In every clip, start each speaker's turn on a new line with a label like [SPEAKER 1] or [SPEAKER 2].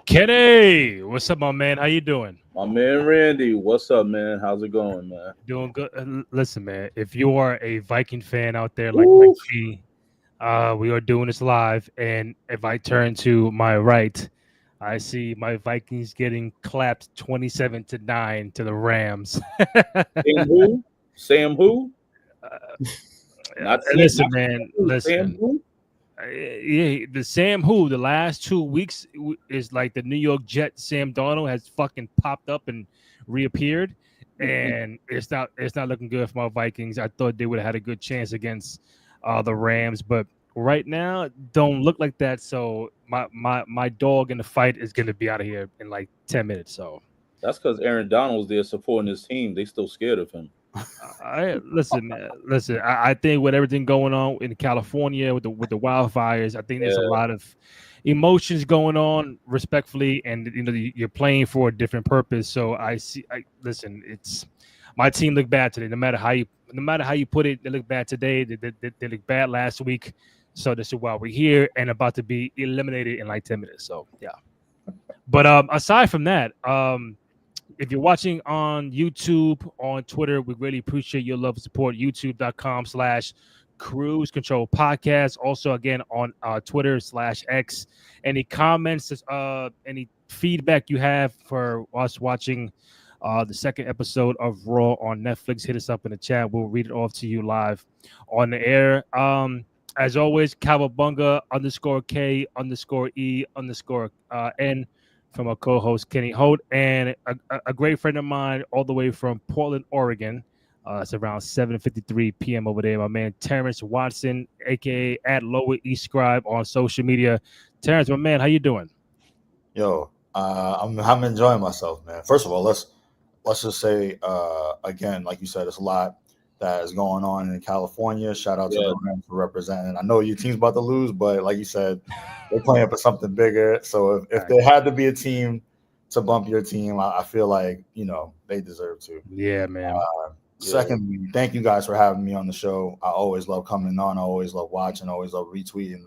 [SPEAKER 1] Kenny, what's up, my man? How you doing?
[SPEAKER 2] My man Randy, what's up, man? How's it going, man?
[SPEAKER 1] Doing good. Listen, man, if you are a Viking fan out there like
[SPEAKER 2] Woo!
[SPEAKER 1] me, we are doing this live, and if I turn to my right, I see my Vikings getting clapped 27-9 to the Rams.
[SPEAKER 2] Sam who? Sam who? Not Sam.
[SPEAKER 1] Listen,
[SPEAKER 2] Not
[SPEAKER 1] man,
[SPEAKER 2] who? Sam
[SPEAKER 1] listen.
[SPEAKER 2] who?
[SPEAKER 1] Yeah, the Sam who the last 2 weeks is like the New York Jet Sam Darnold has fucking popped up and reappeared, and it's not looking good for my Vikings. I thought they would have had a good chance against the Rams, but right now don't look like that. So my dog in the fight is gonna be out of here in like 10 minutes. So
[SPEAKER 2] That's because Aaron Donald's there supporting his team. They still scared of him.
[SPEAKER 1] I listen, man, listen. I think with everything going on in California with the wildfires, I think there's a
[SPEAKER 2] Yeah,
[SPEAKER 1] lot of emotions going on, respectfully, and you're playing for a different purpose. So I see. I listen. It's my team look bad today. No matter how you put it, they look bad today. They look bad last week. So this is why we're here and about to be eliminated in like 10 minutes. So yeah. But aside from that, if you're watching on YouTube, on Twitter, we really appreciate your love and support. YouTube.com/Cruise Control Podcast. Also, again, on Twitter/X. Any comments, any feedback you have for us watching the second episode of Raw on Netflix, hit us up in the chat. We'll read it off to you live on the air. As always, Cowabunga _K_E_N from our co-host Kenny Holt, and a great friend of mine all the way from Portland, Oregon. It's around 7:53 p.m. over there. My man Terrence Watson, aka at Lower East Scribe on social media. Terrence, my man, how you doing?
[SPEAKER 3] Yo, I'm enjoying myself, man. First of all, let's just say again, like you said, there's a lot that is going on in California. Shout out to
[SPEAKER 2] yeah.
[SPEAKER 3] the Rams for representing. I know your team's about to lose, but like you said, they're playing for something bigger. So if there had to be a team to bump your team, I feel like they deserve to.
[SPEAKER 1] Yeah, man.
[SPEAKER 3] Secondly, thank you guys for having me on the show. I always love coming on. I always love watching. I always love retweeting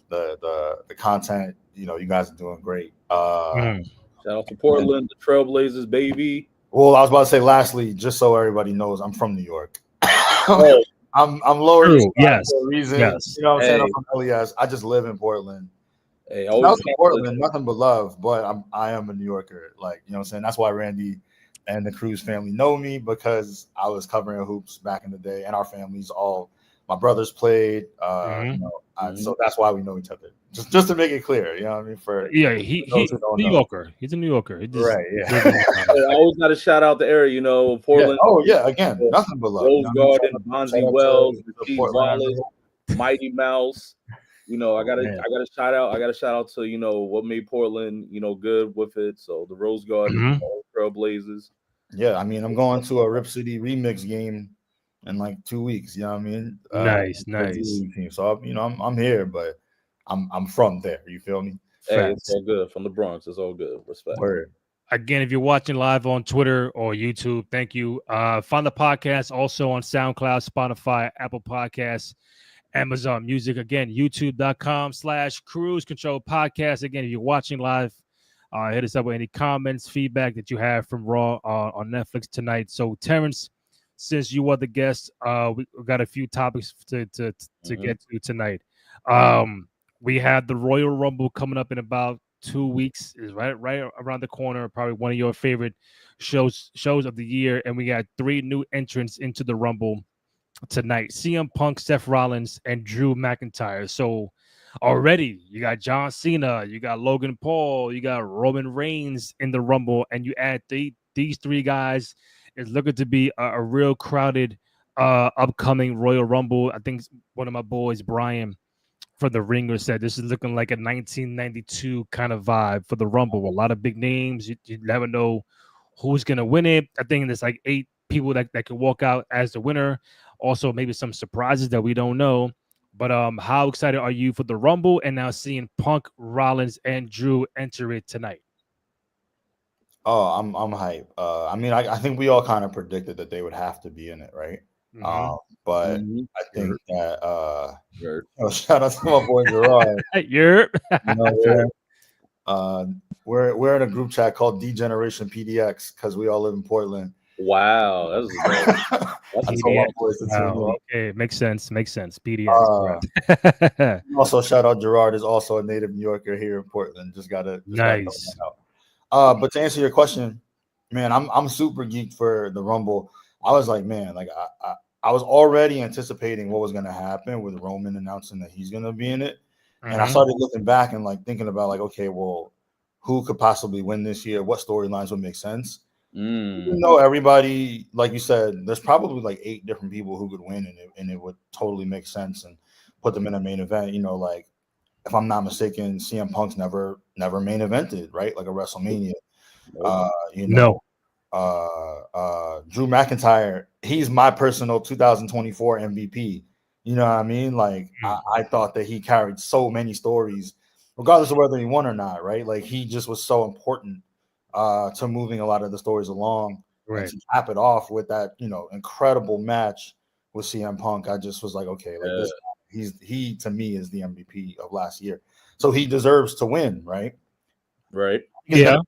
[SPEAKER 3] the content. You guys are doing great.
[SPEAKER 1] Mm.
[SPEAKER 2] Shout out to Portland, the Trailblazers, baby.
[SPEAKER 3] Well, I was about to say, lastly, just so everybody knows, I'm from New York.
[SPEAKER 2] Oh,
[SPEAKER 3] I'm Lower
[SPEAKER 1] True.
[SPEAKER 3] East Side
[SPEAKER 1] Yes.
[SPEAKER 3] for a reason.
[SPEAKER 1] Yes.
[SPEAKER 3] You know what I'm saying?
[SPEAKER 2] Hey.
[SPEAKER 3] I'm from LES. I just live in Portland.
[SPEAKER 2] hey,
[SPEAKER 3] Shout out
[SPEAKER 2] always
[SPEAKER 3] to Portland, nothing but love, but I am a New Yorker. Like, you know what I'm saying? That's why Randy and the Cruz family know me, because I was covering hoops back in the day, and our families my brothers played. So that's why we know each other. Just to make it clear, you know what I mean? For
[SPEAKER 1] He
[SPEAKER 3] those who don't
[SPEAKER 1] New
[SPEAKER 3] know.
[SPEAKER 1] Yorker. He's a New Yorker. He just,
[SPEAKER 3] Right, yeah.
[SPEAKER 2] I always got to shout out the area, Portland.
[SPEAKER 3] Yeah. Oh yeah, again, nothing but love.
[SPEAKER 2] Rose Garden,
[SPEAKER 3] Shout
[SPEAKER 2] Bonzi
[SPEAKER 3] out
[SPEAKER 2] Wells,
[SPEAKER 3] to
[SPEAKER 2] Rasheed
[SPEAKER 3] Portland.
[SPEAKER 2] Wallace, Mighty Mouse. I gotta
[SPEAKER 1] man.
[SPEAKER 2] I gotta shout out. I gotta shout out to what made Portland good with it. So the Rose Garden,
[SPEAKER 1] Mhm.
[SPEAKER 2] Trailblazers.
[SPEAKER 3] Yeah, I mean, I'm going to a Rip City remix game in like 2 weeks. You know what I mean?
[SPEAKER 1] Nice.
[SPEAKER 3] for the G-League team. So I'm here, but I'm from there. You feel me?
[SPEAKER 2] Hey, it's
[SPEAKER 1] Facts.
[SPEAKER 2] all good from the Bronx. It's all good. Respect.
[SPEAKER 3] Word.
[SPEAKER 1] Again, if you're watching live on Twitter or YouTube, thank you. Find the podcast also on SoundCloud, Spotify, Apple Podcasts, Amazon Music. Again, youtube.com/Cruise Control Podcast. Again, if you're watching live, hit us up with any comments, feedback that you have from Raw on Netflix tonight. So, Terrence, since you are the guest, we got a few topics to get to tonight. We have the Royal Rumble coming up in about 2 weeks. Is right around the corner. Probably one of your favorite shows of the year, and we got 3 new entrants into the Rumble tonight: CM Punk, Seth Rollins, and Drew McIntyre. So already you got John Cena, you got Logan Paul, you got Roman Reigns in the Rumble, and you add these 3 guys. It's looking to be a real crowded upcoming Royal Rumble. I think one of my boys, Brian from the Ringer, said this is looking like a 1992 kind of vibe for the Rumble. A lot of big names. You never know who's gonna win it. I think there's like 8 people that can walk out as the winner. Also, maybe some surprises that we don't know. But how excited are you for the Rumble and now seeing Punk, Rollins, and Drew enter it tonight?
[SPEAKER 3] Oh, I'm hype. I mean, I think we all kind of predicted that they would have to be in it, right? But I think that
[SPEAKER 2] Sure.
[SPEAKER 3] shout out to my boy Gerard.
[SPEAKER 1] You're
[SPEAKER 3] You know what I'm saying? We're in a group chat called D-Generation PDX because we all live in Portland.
[SPEAKER 2] Wow, that's
[SPEAKER 3] I told my
[SPEAKER 1] PDX.
[SPEAKER 3] boys to tune
[SPEAKER 1] Wow,
[SPEAKER 3] in.
[SPEAKER 1] okay, makes sense. PDX. Right.
[SPEAKER 3] Also, shout out Gerard is also a native New Yorker here in Portland. Just gotta throw
[SPEAKER 1] Nice.
[SPEAKER 3] that out. But to answer your question, man, I'm super geeked for the Rumble. I was like, man, like I was already anticipating what was gonna happen with Roman announcing that he's gonna be in it. And I started looking back and like thinking about like, okay, well, who could possibly win this year? What storylines would make sense? Even though everybody, like you said, there's probably like 8 different people who could win, and it would totally make sense and put them in a main event. You know, like if I'm not mistaken, CM Punk's never main evented, right? Like a WrestleMania. You know, Drew McIntyre, he's my personal 2024 MVP. You know what I mean? Like I thought that he carried so many stories, regardless of whether he won or not, right? Like he just was so important to moving a lot of the stories along.
[SPEAKER 1] Right.
[SPEAKER 3] And to cap it off with that, you know, incredible match with CM Punk, I just was like, okay, like this, he to me is the MVP of last year, so he deserves to win, right?
[SPEAKER 2] Right.
[SPEAKER 1] Yeah.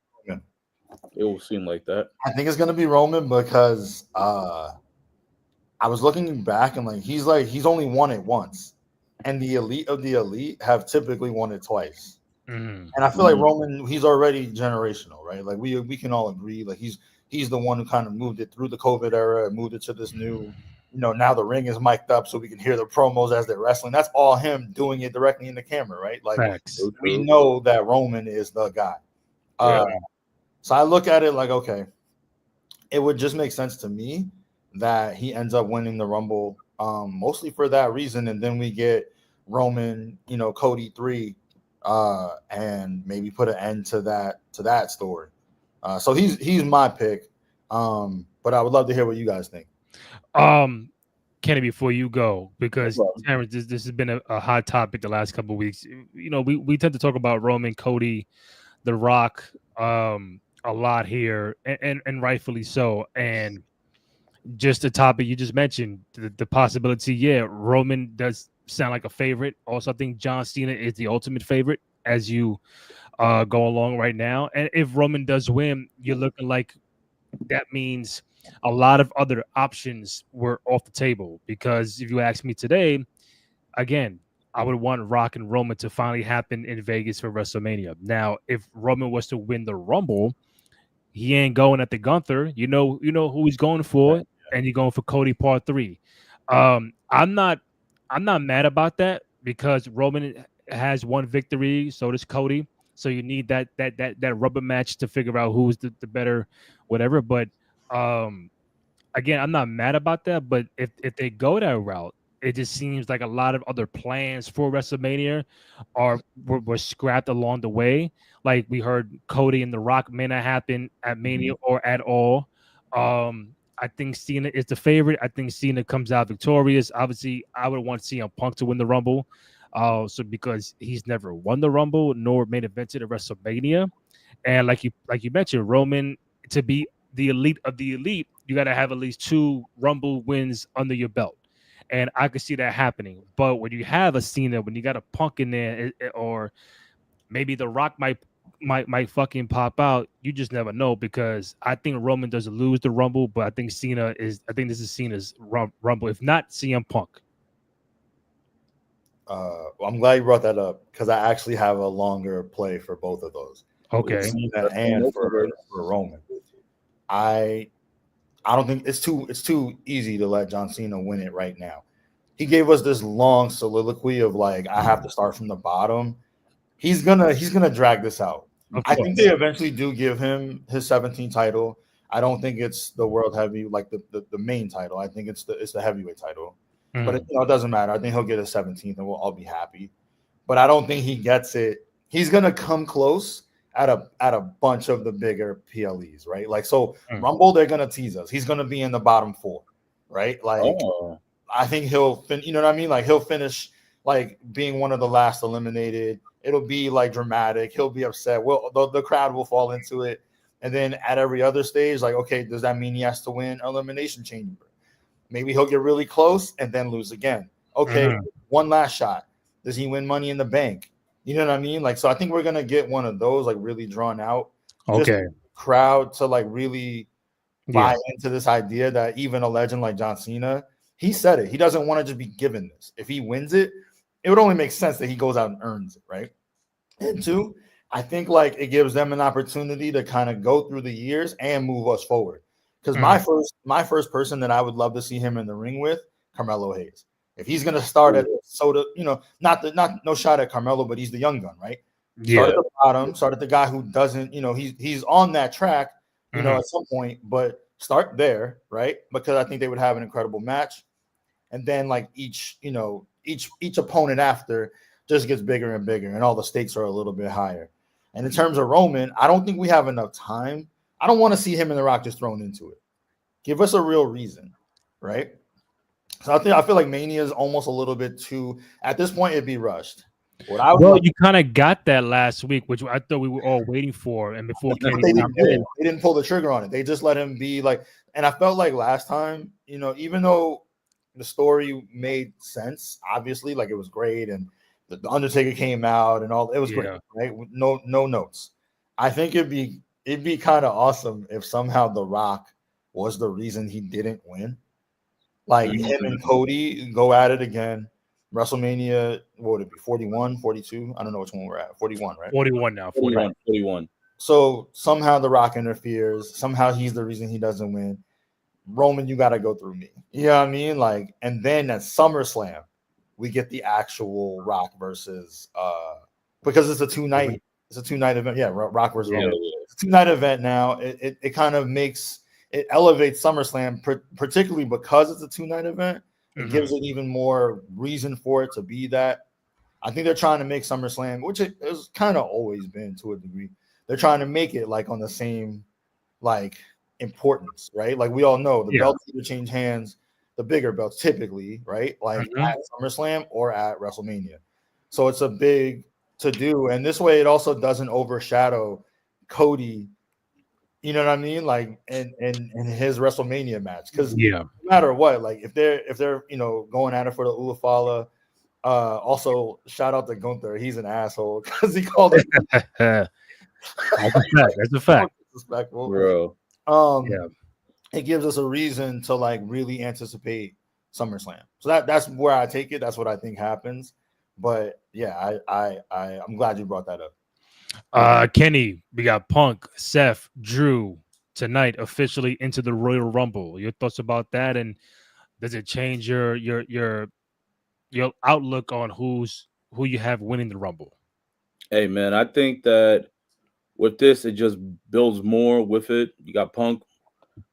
[SPEAKER 2] It will seem like that.
[SPEAKER 3] I think it's gonna be Roman because I was looking back and like he's only won it once, and the elite of the elite have typically won it twice. And I feel like Roman, he's already generational, right? Like we can all agree, like he's the one who kind of moved it through the COVID era and moved it to this new, you know, now the ring is mic'd up so we can hear the promos as they're wrestling. That's all him doing it directly in the camera, right? Like we know that Roman is the guy. So I look at it like, okay, it would just make sense to me that he ends up winning the Rumble, mostly for that reason, and then we get Roman, you know, Cody 3. And maybe put an end to that story. So he's my pick. But I would love to hear what you guys think.
[SPEAKER 1] Kenny, before you go, because Terrence, this has been a hot topic the last couple of weeks. You know, we tend to talk about Roman, Cody, The Rock, a lot here, and rightfully so. And just the topic you just mentioned, the possibility, yeah, Roman does sound like a favorite. Also, I think John Cena is the ultimate favorite as you go along right now. And if Roman does win, you're looking like that means a lot of other options were off the table. Because if you ask me today, again, I would want Rock and Roman to finally happen in Vegas for WrestleMania. Now, if Roman was to win the Rumble, he ain't going at the Gunther. You know who he's going for, and you're going for Cody Part 3. I'm not mad about that because Roman has one victory, so does Cody. So you need that rubber match to figure out who's the better, whatever. But again, I'm not mad about that. But if they go that route, it just seems like a lot of other plans for WrestleMania were scrapped along the way. Like we heard Cody and The Rock may not happen at Mania or at all. I think Cena is the favorite. I think Cena comes out victorious. Obviously, I would want CM Punk to win the Rumble. So because he's never won the Rumble nor main evented at WrestleMania. And like you mentioned, Roman, to be the elite of the elite, you got to have at least 2 Rumble wins under your belt. And I could see that happening. But when you have a Cena, when you got a Punk in there, or maybe The Rock might fucking pop out, you just never know, because I think Roman doesn't lose the Rumble, but I think this is Cena's Rumble, if not CM Punk.
[SPEAKER 3] Well, I'm glad you brought that up because I actually have a longer play for both of those.
[SPEAKER 1] Okay.
[SPEAKER 3] Cena and for Roman. I don't think it's too easy to let John Cena win it right now. He gave us this long soliloquy of like, I have to start from the bottom. He's gonna drag this out. I think they eventually do give him his 17th title. I don't think it's the world heavy, like the main title. I think it's the heavyweight title. But it doesn't matter. I think he'll get a 17th and we'll all be happy. But I don't think he gets it. He's gonna come close at a bunch of the bigger PLEs, right? Like so Rumble, they're gonna tease us. He's gonna be in the bottom 4, right? Like I think he'll you know what I mean? Like he'll finish like being one of the last eliminated. It'll be like dramatic. He'll be upset. Well, the crowd will fall into it. And then at every other stage, like, okay, does that mean he has to win Elimination Chamber? Maybe he'll get really close and then lose again. Okay, one last shot. Does he win Money in the Bank? You know what I mean? Like, so I think we're gonna get one of those like really drawn out.
[SPEAKER 1] Okay.
[SPEAKER 3] Crowd to like really buy
[SPEAKER 1] Yeah.
[SPEAKER 3] into this idea that even a legend like John Cena, he said it. He doesn't want to just be given this. If he wins it, it would only make sense that he goes out and earns it, right? And two, I think like it gives them an opportunity to kind of go through the years and move us forward. Because my first person that I would love to see him in the ring with, Carmelo Hayes. If he's gonna start at soda, you know, not no shot at Carmelo, but he's the young gun, right? Start at the bottom, start at the guy who doesn't, you know, he's on that track, you know, at some point, but start there, right? Because I think they would have an incredible match. And then like each opponent after just gets bigger and bigger, and all the stakes are a little bit higher. And in terms of Roman, I don't think we have enough time. I don't want to see him and The Rock just thrown into it. Give us a real reason, right? So I feel like Mania is almost a little bit too. At this point, it'd be rushed.
[SPEAKER 1] You kind of got that last week, which I thought we were all waiting for, and before
[SPEAKER 3] they didn't pull the trigger on it. They just let him be like. And I felt like last time, you know, even though the story made sense, obviously, like it was great, and the Undertaker came out and all, it was great, right? No notes. I think it'd be kind of awesome if somehow The Rock was the reason he didn't win. Like him and Cody go at it again. WrestleMania, what would it be? 41, 42? I don't know which one we're at. 41, right?
[SPEAKER 1] 41 now.
[SPEAKER 2] 41.
[SPEAKER 3] So somehow The Rock interferes. Somehow he's the reason he doesn't win. Roman, you got to go through me. You know what I mean? Like, and then at SummerSlam, we get the actual Rock versus because it's a two-night event. Yeah, Rock versus Roman. It's a two-night event now. It kind of it elevates SummerSlam, particularly because it's a two-night event. It gives it even more reason for it to be that. I think they're trying to make SummerSlam, which it has kind of always been to a degree. They're trying to make it like on the same like importance, right? Like we all know the belts either change hands, the bigger belts typically, right? Like at SummerSlam or at WrestleMania. So it's a big to do. And this way it also doesn't overshadow Cody. You know what I mean? Like in his WrestleMania match. Because no matter what, like if they're you know going at it for the Ulafala, also shout out to Gunther. He's an asshole because he called it.
[SPEAKER 1] That's a fact.
[SPEAKER 3] Disrespectful.
[SPEAKER 2] Bro.
[SPEAKER 3] It gives us a reason to like really anticipate SummerSlam. So that's where I take it. That's what I think happens. But yeah, I'm glad you brought that up.
[SPEAKER 1] Kenny, we got Punk, Seth, Drew tonight officially into the Royal Rumble. Your thoughts about that, and does it change your outlook on who you have winning the Rumble?
[SPEAKER 2] Hey man, I think that with this, it just builds more with it. You got Punk,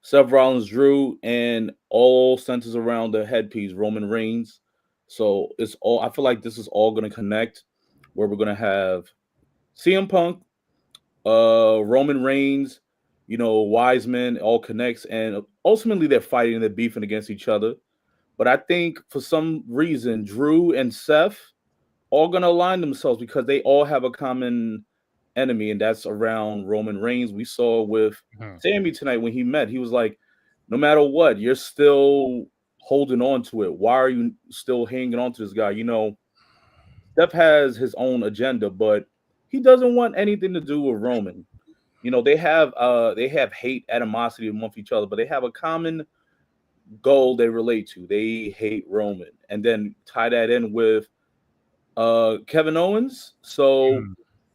[SPEAKER 2] Seth Rollins, Drew, and all centers around the headpiece, Roman Reigns. So it's all. I feel like this is all going to connect, where we're going to have CM Punk, Roman Reigns, you know, Wiseman, all connects, and ultimately they're fighting and they're beefing against each other. But I think for some reason, Drew and Seth all going to align themselves because they all have a common enemy, and that's around Roman Reigns. We saw with Sammy tonight when he met, he was like, no matter what, you're still holding on to it. Why are you still hanging on to this guy? You know, Steph has his own agenda, but he doesn't want anything to do with Roman. You know, they have hate, animosity amongst each other, but they have a common goal they relate to. They hate Roman. And then tie that in with Kevin Owens. So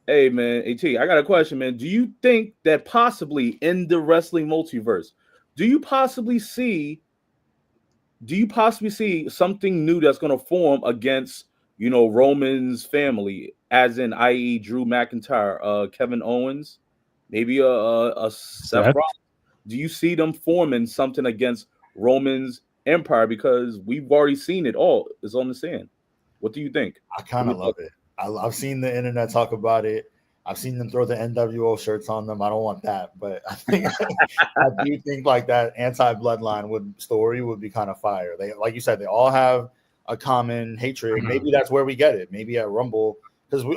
[SPEAKER 2] hey man, AT, I got a question, man. Do you think that possibly in the wrestling multiverse, do you possibly see something new that's going to form against, you know, Roman's family, as in, i.e., Drew McIntyre, Kevin Owens, maybe a Seth Rollins? Do you see them forming something against Roman's empire? Because we've already seen it all. It's on the sand. What do you think?
[SPEAKER 3] I kind of love it. I've seen the internet talk about it. I've seen them throw the NWO shirts on them. I don't want that, but I think I do think like that anti-bloodline story would be kind of fire. They, like you said, they all have a common hatred. Maybe that's where we get it. Maybe at Rumble, because we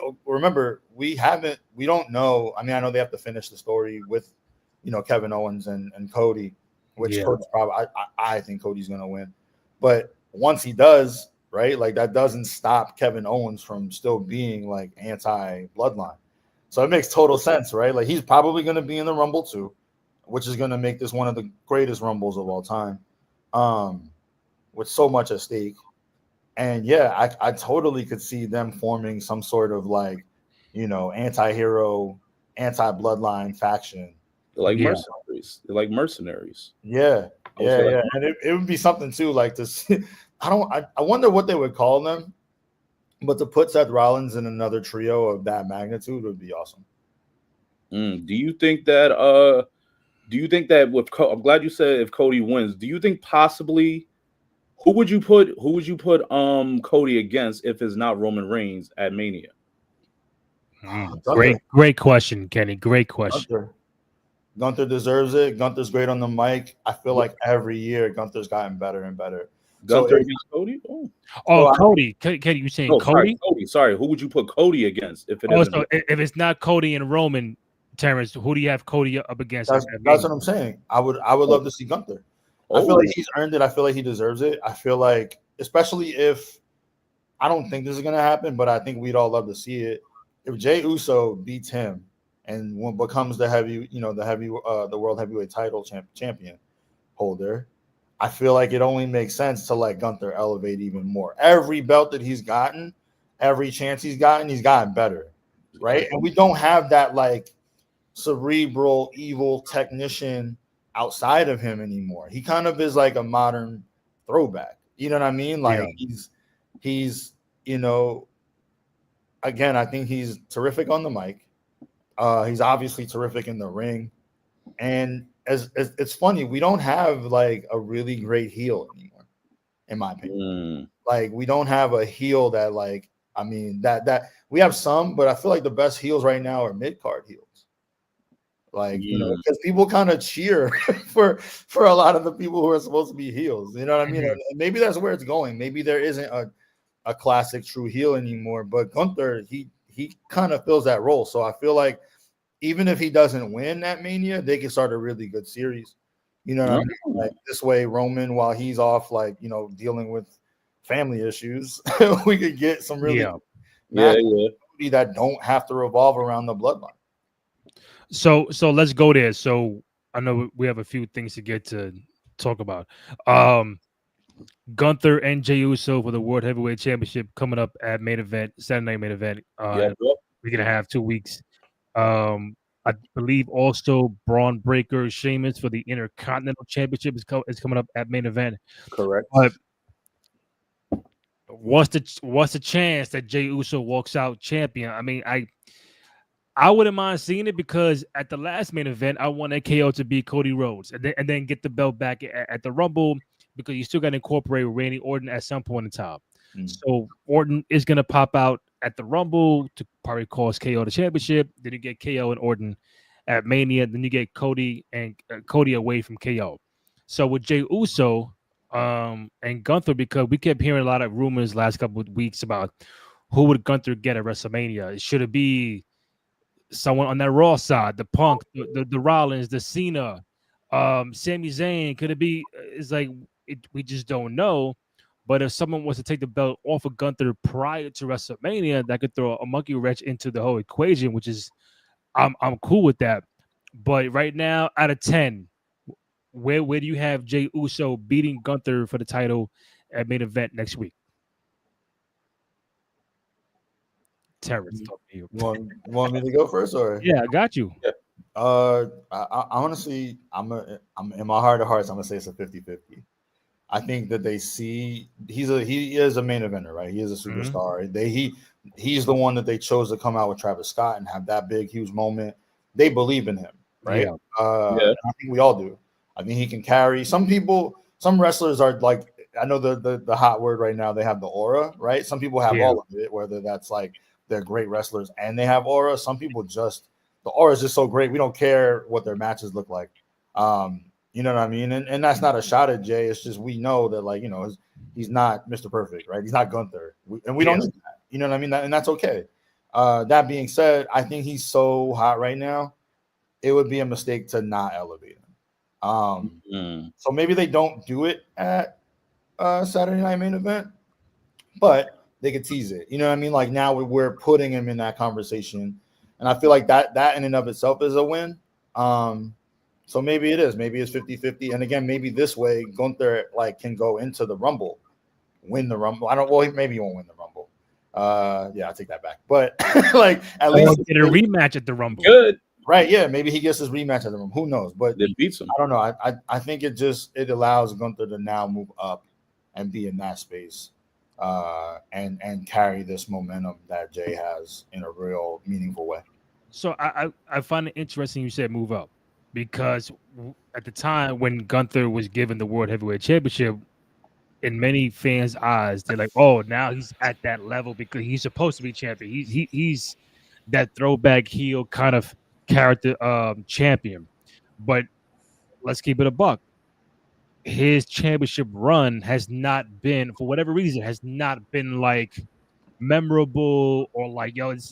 [SPEAKER 3] don't know. I mean, I know they have to finish the story with, you know, Kevin Owens and Cody, which Cody's probably. I think Cody's gonna win, but once he does, right? Like that doesn't stop Kevin Owens from still being like anti-bloodline. So it makes total sense, right? Like he's probably going to be in the Rumble too, which is going to make this one of the greatest Rumbles of all time, with so much at stake. And yeah, I totally could see them forming some sort of like, anti-hero, anti-bloodline faction.
[SPEAKER 2] They're like
[SPEAKER 1] Yeah.
[SPEAKER 2] mercenaries. They're like mercenaries.
[SPEAKER 3] Yeah,
[SPEAKER 2] I would say like
[SPEAKER 3] and it would be something too, like this. I wonder what they would call them, but to put Seth Rollins in another trio of that magnitude would be awesome.
[SPEAKER 2] Do you think that with I'm glad you said if Cody wins. Do you think possibly who would you put Cody against if it's not Roman Reigns at Mania?
[SPEAKER 1] Great question, Kenny. Great question.
[SPEAKER 3] Gunther deserves it. Gunther's great on the mic. I feel like every year Gunther's gotten better and better.
[SPEAKER 2] Gunther against Cody?
[SPEAKER 1] Cody. Kenny, you saying Cody?
[SPEAKER 2] Sorry. Who would you put Cody against if it isn't?
[SPEAKER 1] So if it's not Cody and Roman, Terrence, who do you have Cody up against?
[SPEAKER 3] That's what I'm saying. I would love to see Gunther. I feel like he's earned it. I feel like he deserves it. I feel like, especially if I don't think this is gonna happen, but I think we'd all love to see it. If Jey Uso beats him and becomes the world heavyweight title champion holder, I feel like it only makes sense to let Gunther elevate even more. Every belt that he's gotten, every chance he's gotten better, right? And we don't have that like cerebral evil technician outside of him anymore. He kind of is like a modern throwback. You know what I mean? Like he's again, I think he's terrific on the mic. He's obviously terrific in the ring. And as it's funny, we don't have like a really great heel anymore, in my opinion. Like we don't have a heel that like, I mean, that we have some, but I feel like the best heels right now are mid-card heels. Like, because people kind of cheer for a lot of the people who are supposed to be heels. You know what I mean? And maybe that's where it's going. Maybe there isn't a classic true heel anymore, but Gunther, he kind of fills that role. So I feel like even if he doesn't win at Mania, they can start a really good series. You know what I mean? Like this way, Roman, while he's off, like, dealing with family issues, we could get some really matches that don't have to revolve around the bloodline.
[SPEAKER 1] So let's go there. So I know we have a few things to get to talk about. Gunther and Jey Uso for the World Heavyweight Championship coming up at main event, Saturday night main event. We're gonna have 2 weeks. I believe also Braun Breaker, Sheamus for the Intercontinental Championship is coming up at main event.
[SPEAKER 2] Correct.
[SPEAKER 1] But what's the chance that Jey Uso walks out champion? I mean, I wouldn't mind seeing it because at the last main event, I wanted KO to beat Cody Rhodes and then get the belt back at the Rumble, because you still got to incorporate Randy Orton at some point in time. So Orton is going to pop out at the Rumble to probably cost KO the championship. Then you get KO and Orton at Mania. Then you get Cody away from KO. So with Jey Uso and Gunther, because we kept hearing a lot of rumors last couple of weeks about who would Gunther get at WrestleMania. Should it be someone on that Raw side, the Punk, the Rollins, the Cena, Sami Zayn? Could it be? It's like we just don't know. But if someone was to take the belt off of Gunther prior to WrestleMania, that could throw a monkey wrench into the whole equation, which is I'm cool with that. But right now, out of 10, where do you have Jey Uso beating Gunther for the title at main event next week? Terrence, talk to you.
[SPEAKER 3] Want me to go first, or?
[SPEAKER 1] Yeah, I got you.
[SPEAKER 2] Yeah.
[SPEAKER 3] I honestly, I'm in my heart of hearts, I'm gonna say it's a 50-50. I think that they see he is a main eventer, right? He is a superstar. He's the one that they chose to come out with Travis Scott and have that big, huge moment. They believe in him, right?
[SPEAKER 1] Yeah.
[SPEAKER 3] I think we all do. I think he can carry. Some people, some wrestlers are like, I know the hot word right now, they have the aura, right? Some people have all of it, whether that's like they're great wrestlers and they have aura. Some people just, the aura is just so great. We don't care what their matches look like. You know what I mean? And that's not a shot at Jay. It's just we know that, like, he's not Mr. Perfect, right? He's not Gunther. We don't need that. You know what I mean? And that's okay. That being said, I think he's so hot right now, it would be a mistake to not elevate him. So maybe they don't do it at Saturday night main event. but they could tease it. You know what I mean? Like now we're putting him in that conversation, and I feel like that in and of itself is a win. So maybe it is. Maybe it's 50-50. And again, maybe this way Gunther like can go into the Rumble, win the Rumble. Maybe he won't win the Rumble. Yeah, I take that back. But like at least
[SPEAKER 1] get a rematch at the Rumble.
[SPEAKER 2] Good.
[SPEAKER 3] Right, yeah, maybe he gets his rematch at the Rumble. Who knows? But
[SPEAKER 2] That beats him.
[SPEAKER 3] I don't know. I think it allows Gunther to now move up and be in that space, and carry this momentum that Jay has in a real meaningful way.
[SPEAKER 1] So I find it interesting you said move up, because at the time when Gunther was given the World Heavyweight Championship, in many fans' eyes, they're like, "Oh, now he's at that level because he's supposed to be champion. He's that throwback heel kind of character champion." But let's keep it a buck. His championship run has not been, for whatever reason, has not been like memorable or like, this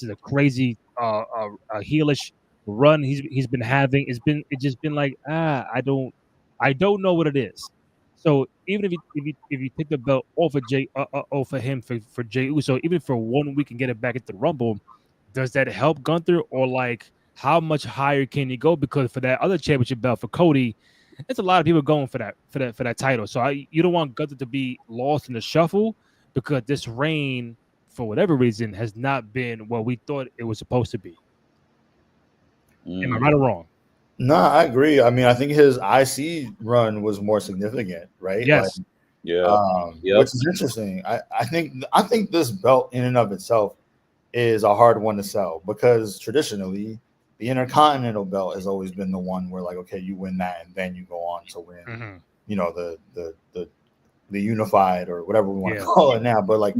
[SPEAKER 1] is a crazy a heelish run he's been having. It's just been like, I don't know what it is. So even if you take the belt off of for Jey Uso, even for 1 week and get it back at the Rumble, does that help Gunther, or like how much higher can you go? Because for that other championship belt for Cody, it's a lot of people going for that title. So you don't want Gunther to be lost in the shuffle, because this reign, for whatever reason, has not been what we thought it was supposed to be. Am I right or wrong?
[SPEAKER 3] No, I agree. I mean, I think his IC run was more significant, right?
[SPEAKER 1] Yes.
[SPEAKER 3] Which is interesting. I think this belt in and of itself is a hard one to sell, because traditionally the Intercontinental belt has always been the one where, like, okay, you win that and then you go on to win, the unified or whatever we want to call it now. But like,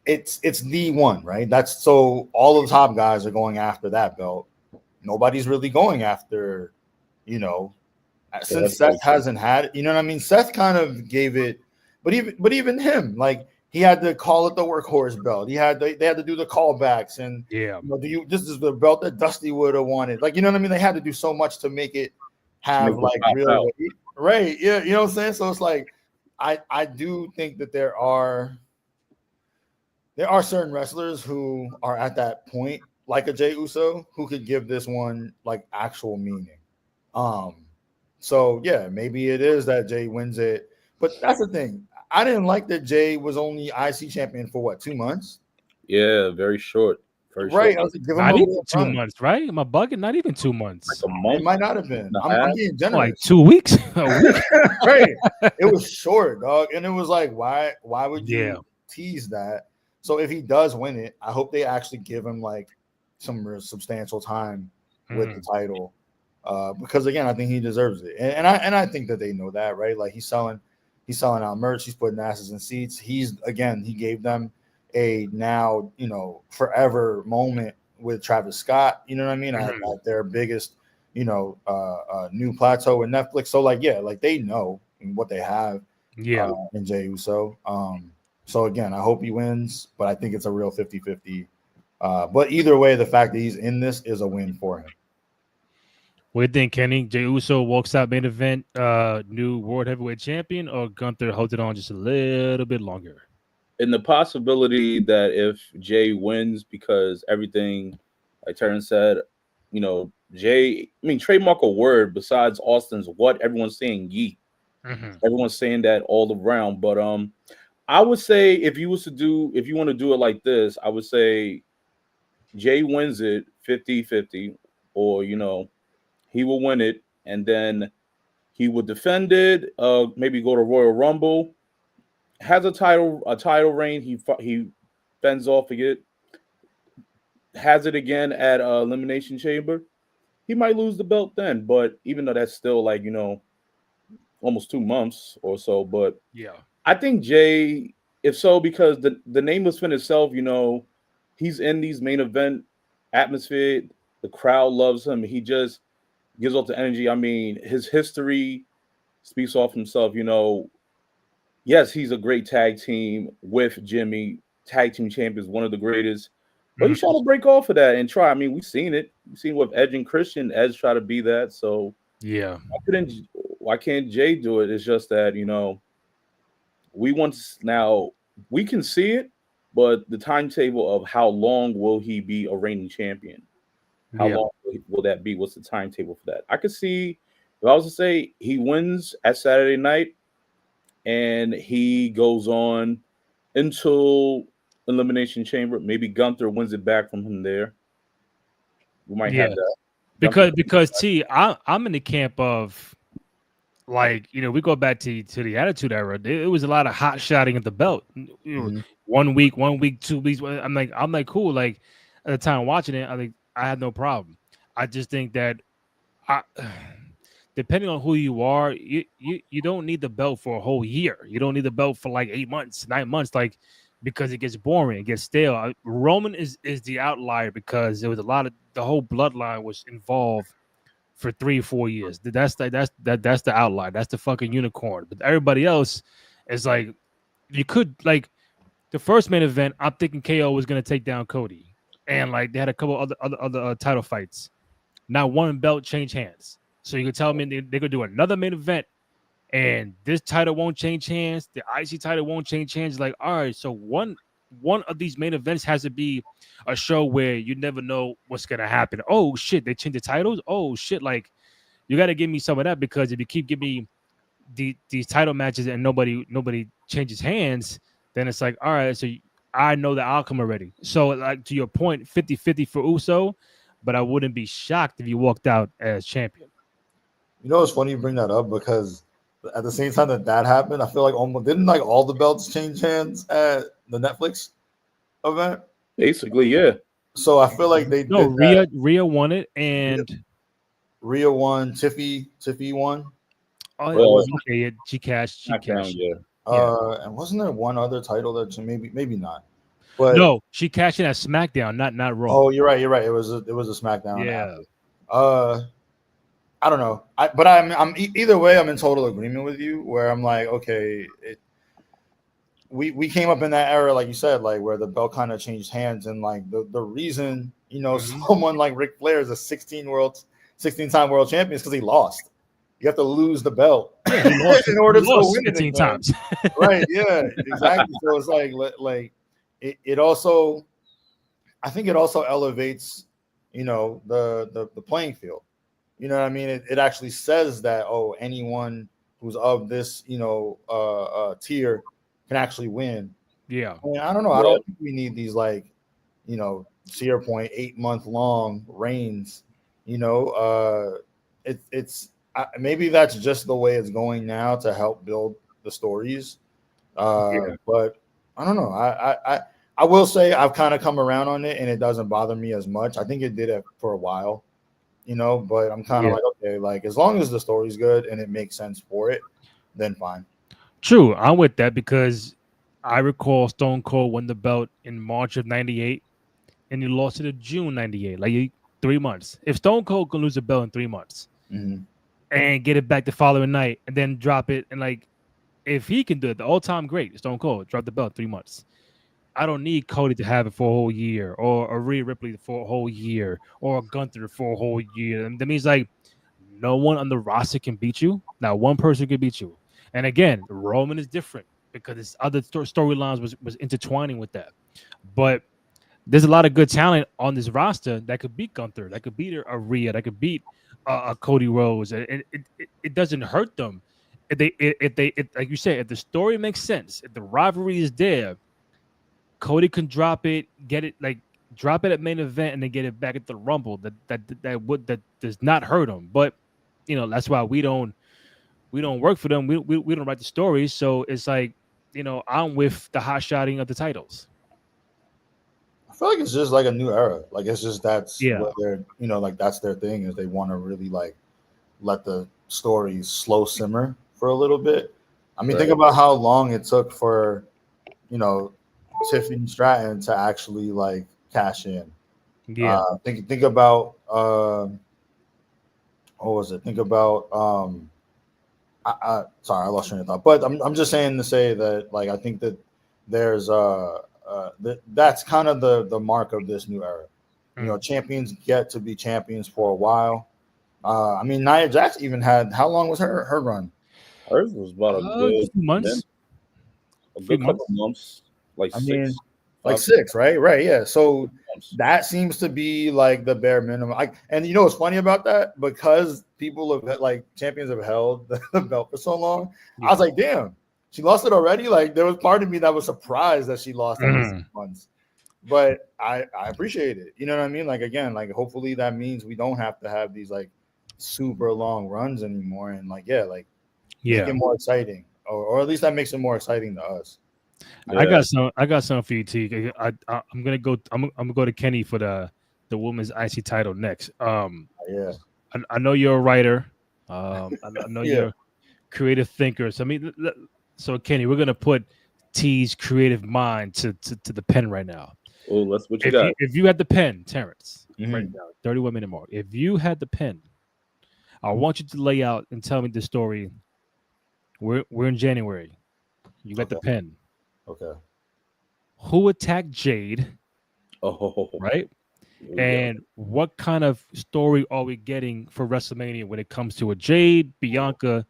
[SPEAKER 3] it's the one, right? That's so all the top guys are going after that belt. Nobody's really going after, since Seth hasn't had it. You know what I mean? Seth kind of gave it, but even him, like, he had to call it the workhorse belt. They had to do the callbacks, and this is the belt that Dusty would have wanted. Like, you know what I mean? They had to do so much to make it have like real weight. Right. Yeah, you know what I'm saying? So it's like I do think that there are certain wrestlers who are at that point, like a Jey Uso, who could give this one like actual meaning. So yeah, maybe it is that Jay wins it, but that's the thing. I didn't like that Jay was only IC champion for what, 2 months?
[SPEAKER 2] Yeah, very short.
[SPEAKER 3] Right. I was like, give him
[SPEAKER 1] not even 2 months, right? Am I bugging? Not even 2 months.
[SPEAKER 3] Like a month. It might not have been. I'm being generous.
[SPEAKER 1] Like 2 weeks. A week.
[SPEAKER 3] Right. It was short, dog. And it was like, why would you tease that? So if he does win it, I hope they actually give him like some substantial time with the title. Because again, I think he deserves it. And I think that they know that, right? Like, he's selling out merch, he's putting asses in seats. He gave them a now, forever moment with Travis Scott. You know what I mean? At their biggest, new plateau with Netflix. So like, yeah, like they know what they have in Jey Uso. So again, I hope he wins, but I think it's a real 50-50. But either way, the fact that he's in this is a win for him.
[SPEAKER 1] What do you think, Kenny? Jey Uso walks out main event, new World Heavyweight Champion, or Gunther holds it on just a little bit longer?
[SPEAKER 2] And the possibility that if Jay wins, because everything, like Terrence said, Jay, trademark a word besides Austin's what, everyone's saying yeet. Everyone's saying that all around. But I would say if you want to do it like this, I would say Jay wins it 50-50, or he will win it, and then he will defend it. Maybe go to Royal Rumble, has a title reign. He fends off it, has it again at Elimination Chamber. He might lose the belt then, but even though that's still like almost 2 months or so. But
[SPEAKER 1] yeah,
[SPEAKER 2] I think Jay, if so, because the nameless fin itself, he's in these main event atmosphere. The crowd loves him. He just gives off the energy. I mean, his history speaks off himself. Yes, he's a great tag team with Jimmy. Tag team champion is one of the greatest. But he's trying to break off of that and try. I mean, we've seen it. We've seen with Edge and Christian. Edge try to be that. So
[SPEAKER 1] yeah,
[SPEAKER 2] why can't Jay do it? It's just that we want to now we can see it, but the timetable of how long will he be a reigning champion? How
[SPEAKER 1] Yeah.
[SPEAKER 2] long will that be? What's the timetable for that? I could see if I was to say he wins at Saturday night and he goes on until Elimination Chamber. Maybe Gunther wins it back from him there. We might
[SPEAKER 1] Yeah.
[SPEAKER 2] have that.
[SPEAKER 1] Because I'm in the camp of, like, we go back to the Attitude Era. It was a lot of hot shotting at the belt.
[SPEAKER 3] Mhm.
[SPEAKER 1] 1 week, 2 weeks. I'm like cool. Like at the time watching it, I had no problem. I just think that I, depending on who you are, you don't need the belt for a whole year. You don't need the belt for like 8 months, 9 months, like, because it gets boring, it gets stale. Roman is the outlier because there was a lot of the whole bloodline was involved for 3 or 4 years. That's the outlier. That's the fucking unicorn. But everybody else is like, you could, like, the first main event. I'm thinking KO was gonna take down Cody, and like they had a couple other title fights. Not one belt changed hands. So you could tell me they could do another main event, and this title won't change hands. The IC title won't change hands. Like, all right, so one of these main events has to be a show where you never know what's gonna happen. Oh shit, they changed the titles. Oh shit, like, you got to give me some of that, because if you keep giving me these title matches and nobody changes hands, then it's like, all right, so I know the outcome already. So, like, to your point, 50-50 for Uso, but I wouldn't be shocked if you walked out as champion.
[SPEAKER 3] You know, it's funny you bring that up because at the same time that happened, I feel like almost didn't like all the belts change hands at the Netflix event.
[SPEAKER 2] Basically, yeah.
[SPEAKER 3] So I feel like they
[SPEAKER 1] No,
[SPEAKER 3] did
[SPEAKER 1] Rhea won it, and
[SPEAKER 3] Rhea won, Tiffy won.
[SPEAKER 2] Well,
[SPEAKER 1] yeah, she cashed.
[SPEAKER 2] SmackDown, yeah.
[SPEAKER 3] And wasn't there one other title that maybe not? But
[SPEAKER 1] No, she cashed in at SmackDown, not Raw.
[SPEAKER 3] oh, you're right. It was a SmackDown.
[SPEAKER 1] Yeah.
[SPEAKER 3] After. I don't know. But I'm either way. I'm in total agreement with you. Where I'm like, okay, we came up in that era, like you said, like where the belt kind of changed hands, and like the reason someone like Ric Flair is a 16-time world champion is because he lost. You have to lose the belt in order to win
[SPEAKER 1] 15 times.
[SPEAKER 3] Right? Yeah, exactly. So it's like it also, I think it also elevates, the playing field. You know what I mean? It actually says that, anyone who's of this, tier can actually win.
[SPEAKER 1] Yeah.
[SPEAKER 3] I mean, I don't know. I don't think we need these, like, to your point, 8-month long reigns. Maybe that's just the way it's going now to help build the stories. But I don't know. I will say I've kind of come around on it, and it doesn't bother me as much. I think it did it for a while. But I'm kind of like, okay, like, as long as the story's good and it makes sense for it, then fine.
[SPEAKER 1] True, I'm with that, because I recall Stone Cold won the belt in March of '98, and he lost it in June '98, like 3 months. If Stone Cold can lose a belt in 3 months and get it back the following night and then drop it, and like, if he can do it, the all-time great Stone Cold drop the belt in 3 months. I don't need Cody to have it for a whole year, or Rhea Ripley for a whole year, or Gunther for a whole year. And that means, like, no one on the roster can beat you. Not one person can beat you. And again, Roman is different because his other storylines was intertwining with that. But there's a lot of good talent on this roster that could beat Gunther, that could beat a Rhea, that could beat Cody Rhodes. And it doesn't hurt them if they like you said, if the story makes sense, if the rivalry is there. Cody can drop it, get it, like, drop it at main event, and then get it back at the Rumble. That does not hurt him. But that's why we don't work for them. We don't write the stories. So it's like, I'm with the hot shotting of the titles.
[SPEAKER 3] I feel like it's just like a new era. Like, it's just that's
[SPEAKER 1] Yeah.
[SPEAKER 3] what they're like that's their thing, is they want to really like let the stories slow simmer for a little bit. I mean, think about how long it took for Tiffany Stratton to actually like cash in.
[SPEAKER 1] Yeah.
[SPEAKER 3] Think about what was it? Think about sorry, I lost train of thought. But I'm just saying to say that, like, I think that there's that's kind of the mark of this new era. Champions get to be champions for a while. I mean, Nia Jax even had, how long was her run?
[SPEAKER 2] Hers was about a good
[SPEAKER 1] 2 months.
[SPEAKER 2] a good couple months. Like
[SPEAKER 3] I
[SPEAKER 2] six,
[SPEAKER 3] mean, like
[SPEAKER 2] 5
[SPEAKER 3] 6, right? Right, yeah. So
[SPEAKER 2] months.
[SPEAKER 3] that seems to be like the bare minimum. And you know what's funny about that? Because people have like champions have held the belt for so long. I was like, damn, she lost it already. Like there was part of me that was surprised that she lost after 6 months. But I appreciate it. You know what I mean? Like again, like hopefully that means we don't have to have these like super long runs anymore. And like make it more exciting, or at least that makes it more exciting to us.
[SPEAKER 1] I got some for you, T. I'm gonna go to Kenny for the women's IC title next.
[SPEAKER 3] Yeah.
[SPEAKER 1] I know you're a writer. I know
[SPEAKER 3] Yeah.
[SPEAKER 1] you're a creative thinker. So I mean, so Kenny, we're gonna put T's creative mind to the pen right now.
[SPEAKER 2] Oh, let's what you got.
[SPEAKER 1] If you had the pen, Terrence, right now, 31 minute mark. If you had the pen, I want you to lay out and tell me the story. We're in January. You got the pen.
[SPEAKER 3] Okay.
[SPEAKER 1] Who attacked Jade?
[SPEAKER 2] Oh,
[SPEAKER 1] right. And what kind of story are we getting for WrestleMania when it comes to a Jade, Bianca,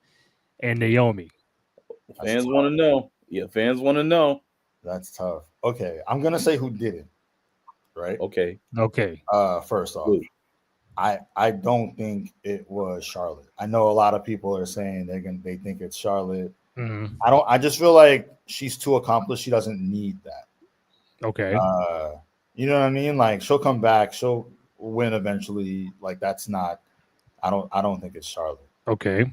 [SPEAKER 1] and Naomi?
[SPEAKER 2] Fans want to know. Yeah, fans want to know.
[SPEAKER 3] That's tough. Okay, I'm gonna say who did it. Right.
[SPEAKER 2] Okay.
[SPEAKER 3] First off, I don't think it was Charlotte. I know a lot of people are saying they think it's Charlotte. I just feel like she's too accomplished. She doesn't need that.
[SPEAKER 1] Okay.
[SPEAKER 3] You know what I mean? Like she'll come back, she'll win eventually. Like that's not. I don't think it's Charlotte.
[SPEAKER 1] Okay.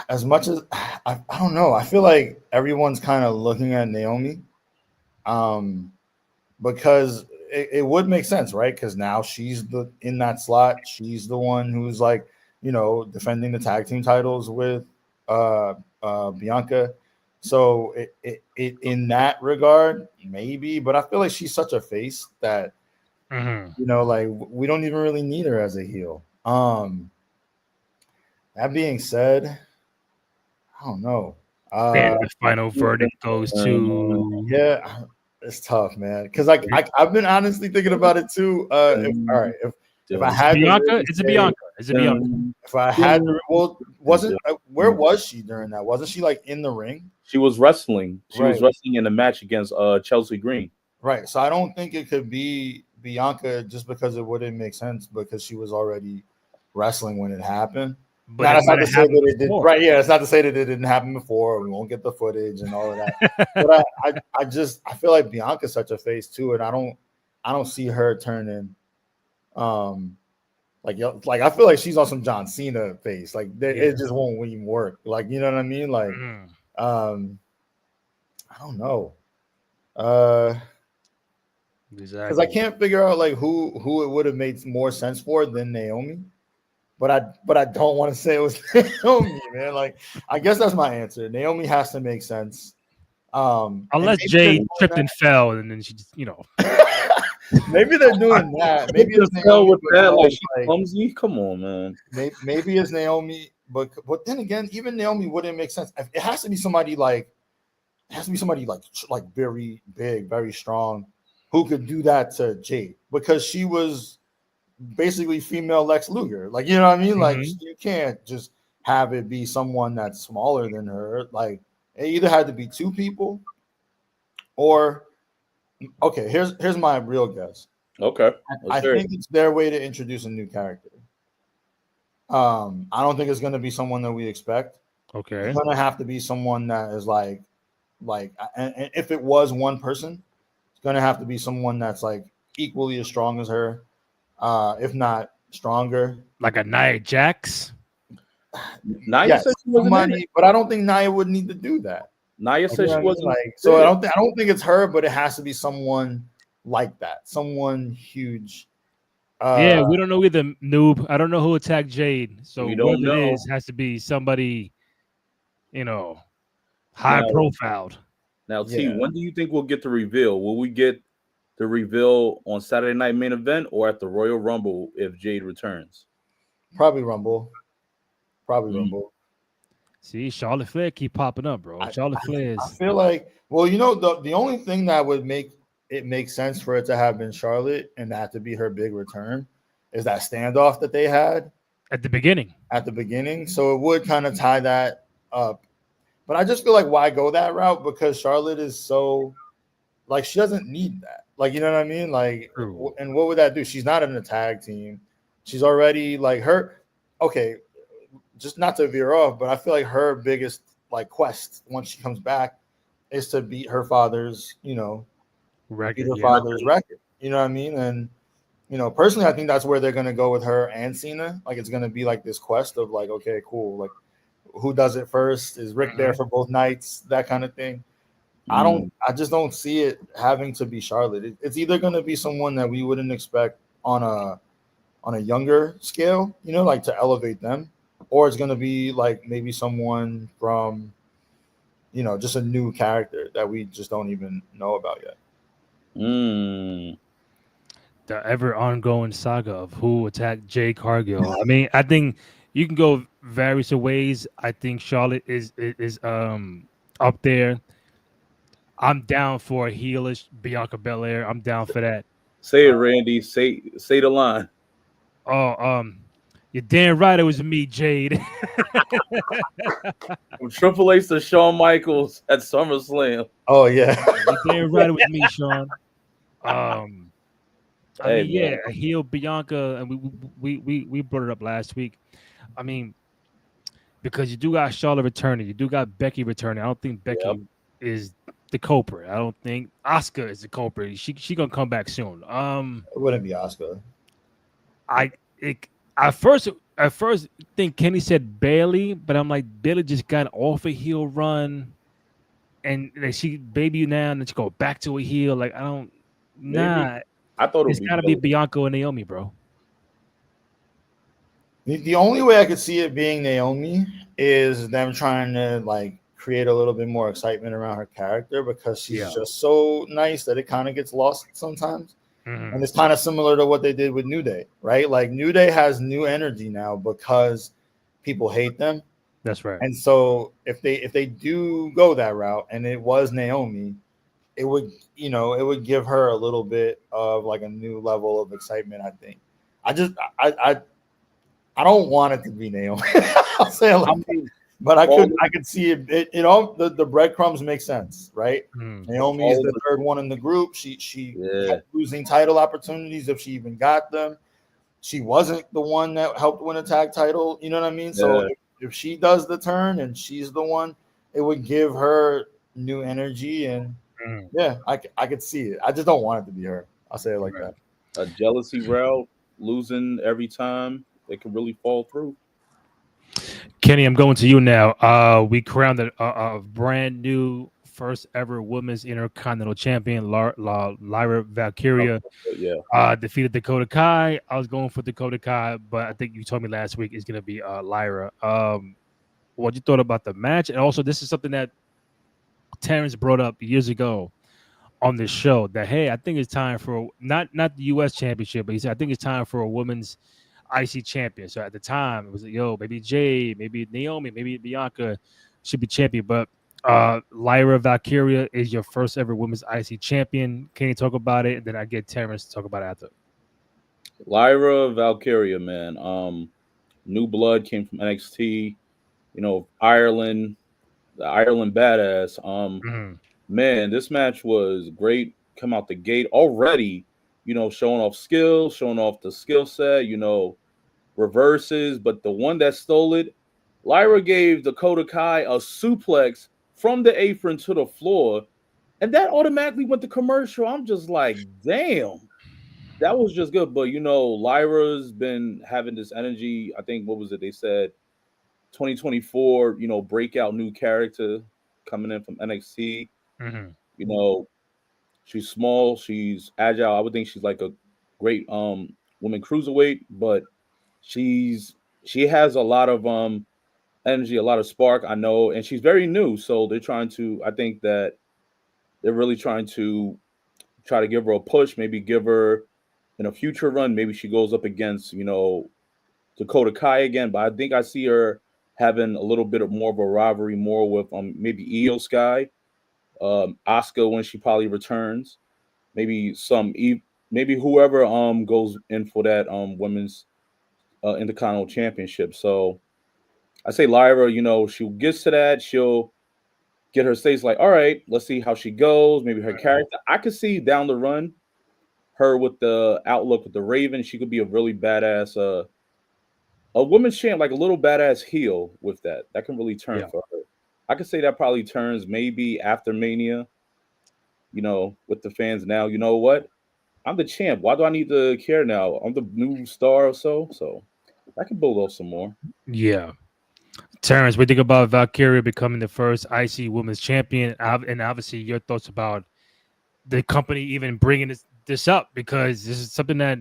[SPEAKER 3] As much as I don't know, I feel like everyone's kind of looking at Naomi, because it would make sense, right? Because now she's in that slot. She's the one who's like, defending the tag team titles with Bianca. So it in that regard, maybe, but I feel like she's such a face that like we don't even really need her as a heel. That being said, I don't know.
[SPEAKER 1] And the final verdict goes to
[SPEAKER 3] it's tough, man. Because I've been honestly thinking about it too. If I had
[SPEAKER 1] Bianca, it's a Bianca. It's a Bianca.
[SPEAKER 3] If I had where was she during that? Wasn't she like in the ring?
[SPEAKER 2] She was wrestling. She was wrestling in a match against Chelsea Green.
[SPEAKER 3] Right. So I don't think it could be Bianca just because it wouldn't make sense because she was already wrestling when it happened.
[SPEAKER 1] But
[SPEAKER 3] that's not to say that it did. Right. Yeah. It's not to say that it didn't happen before. We won't get the footage and all of that. But I feel like Bianca's such a face too, and I don't see her turning. Like I feel like she's on some John Cena face. Like it just won't even work. Like you know what I mean? Like I don't know. Because I can't figure out like who it would have made more sense for than Naomi. But I don't want to say it was Naomi, man. Like I guess that's my answer. Naomi has to make sense.
[SPEAKER 1] Unless Jade tripped and fell, and then she just,
[SPEAKER 3] maybe they're doing that. Maybe it's
[SPEAKER 2] Naomi with that, like clumsy. Come on, man.
[SPEAKER 3] Maybe it's Naomi, but then again, even Naomi wouldn't make sense. It has to be somebody like very big, very strong, who could do that to Jade because she was basically female Lex Luger. Like, you know what I mean? Like you can't just have it be someone that's smaller than her. Like it either had to be two people or okay, here's my real guess.
[SPEAKER 2] Okay.
[SPEAKER 3] I think it's their way to introduce a new character. I don't think it's gonna be someone that we expect.
[SPEAKER 1] Okay.
[SPEAKER 3] It's gonna have to be someone that is like and if it was one person, it's gonna have to be someone that's like equally as strong as her. If not stronger,
[SPEAKER 1] like a Nia Jax.
[SPEAKER 2] Nia said she wasn't
[SPEAKER 3] somebody, but I don't think Nia would need to do that.
[SPEAKER 2] Nia said she wasn't
[SPEAKER 3] so. I don't think it's her, but it has to be someone like that, someone huge.
[SPEAKER 1] We don't know either. Noob. I don't know who attacked Jade. So
[SPEAKER 2] what
[SPEAKER 1] it is has to be somebody, high profiled.
[SPEAKER 2] Now, T, when do you think we'll get the reveal? Will we get the reveal on Saturday Night Main Event or at the Royal Rumble if Jade returns?
[SPEAKER 3] Probably Rumble. Rumble.
[SPEAKER 1] See, Charlotte Flair keep popping up, bro. Charlotte Flair is.
[SPEAKER 3] I feel like, the only thing that would make it make sense for it to have been Charlotte and that to be her big return is that standoff that they had
[SPEAKER 1] at the beginning.
[SPEAKER 3] So it would kind of tie that up. But I just feel like why go that route? Because Charlotte is so like she doesn't need that. Like you know what I mean? Like,
[SPEAKER 1] True.
[SPEAKER 3] and what would that do? She's not in a tag team. She's already like her. Okay, just not to veer off, but I feel like her biggest like quest once she comes back is to beat her father's,
[SPEAKER 1] Record,
[SPEAKER 3] beat her
[SPEAKER 1] yeah.
[SPEAKER 3] father's record. You know what I mean? And personally, I think that's where they're gonna go with her and Cena. Like it's gonna be like this quest of like, okay, cool. Like who does it first? Is Rick there for both nights? That kind of thing. I just don't see it having to be Charlotte. It's either gonna be someone that we wouldn't expect on a younger scale, like to elevate them, or it's gonna be like maybe someone from, just a new character that we just don't even know about yet.
[SPEAKER 1] The ever ongoing saga of who attacked Jay Cargill. I mean, I think you can go various ways. I think Charlotte is up there. I'm down for a heelish Bianca Belair. I'm down for that.
[SPEAKER 2] Say it, Randy. Say the line.
[SPEAKER 1] Oh, you're damn right it was me, Jade.
[SPEAKER 2] From Triple H to Shawn Michaels at SummerSlam.
[SPEAKER 3] Oh yeah,
[SPEAKER 1] You're damn right it was me, Sean. I
[SPEAKER 2] Hey,
[SPEAKER 1] mean, yeah,
[SPEAKER 2] man.
[SPEAKER 1] a heel Bianca, and we brought it up last week. I mean, because you do got Charlotte returning, you do got Becky returning. I don't think Becky is the culprit. I don't think Asuka is the culprit. She gonna come back soon.
[SPEAKER 3] it wouldn't be Asuka.
[SPEAKER 1] I first think Kenny said Bailey, but I'm like Bailey just got off a heel run, and like, she baby now, and then she go back to a heel. Like I don't, nah.
[SPEAKER 2] I thought
[SPEAKER 1] It's got to be Bianca and Naomi, bro.
[SPEAKER 3] The only way I could see it being Naomi is them trying to like create a little bit more excitement around her character because she's just so nice that it kind of gets lost sometimes. And it's kind of similar to what they did with New Day, right? Like New Day has new energy now because people hate them.
[SPEAKER 1] That's right.
[SPEAKER 3] And so if they do go that route and it was Naomi, it would give her a little bit of like a new level of excitement. I think. I don't want it to be Naomi. I'll say it like that. But I could see it. The breadcrumbs make sense, right? Naomi is the third one in the group. She had losing title opportunities if she even got them. She wasn't the one that helped win a tag title. You know what I mean? So if she does the turn and she's the one, it would give her new energy and I could see it. I just don't want it to be her. I'll say it like that.
[SPEAKER 2] A jealousy route, losing every time, it can really fall through.
[SPEAKER 1] Kenny, I'm going to you now. We crowned a brand new first ever women's Intercontinental champion, Lyra Valkyria. Defeated Dakota Kai. I was going for Dakota Kai, but I think you told me last week it's going to be Lyra. What you thought about the match? And also, this is something that Terrence brought up years ago on this show that, hey, I think it's time for not the U.S. championship, but he said, I think it's time for a women's IC champion. So at the time, it was maybe Jay, maybe Naomi, maybe Bianca should be champion. But Lyra Valkyria is your first ever women's IC champion. Can you talk about it? And then I get Terrence to talk about it after.
[SPEAKER 2] Lyra Valkyria, man. New blood came from NXT. Ireland, the Ireland badass. Man, this match was great. Come out the gate already, showing off skills, showing off the skill set, reverses. But the one that stole it, Lyra gave Dakota Kai a suplex from the apron to the floor, and that automatically went to commercial. I'm just like, damn, that was just good. But Lyra's been having this energy. I think what was it? They said 2024, breakout new character coming in from NXT. She's small, she's agile. I would think she's like a great woman cruiserweight, but she has a lot of energy, a lot of spark, I know, and she's very new. So I think that they're really trying to give her a push, maybe give her in a future run, maybe she goes up against, Dakota Kai again, but I think I see her having a little bit of more of a rivalry more with maybe Io Sky, Asuka when she probably returns, maybe whoever goes in for that women's Intercontinental Championship. So I say Lyra, she gets to that, she'll get her stage. Like, all right, let's see how she goes. Maybe her character. I could see down the run her with the outlook with the Raven. She could be a really badass, a women's champ, like a little badass heel with that. That can really turn for her. I could say that probably turns maybe after Mania. With the fans now. You know what? I'm the champ. Why do I need to care now? I'm the new star or so. So I can build up some more.
[SPEAKER 1] Yeah. Terrence, we think about Valkyria becoming the first IC Women's Champion, and obviously your thoughts about the company even bringing this up, because this is something that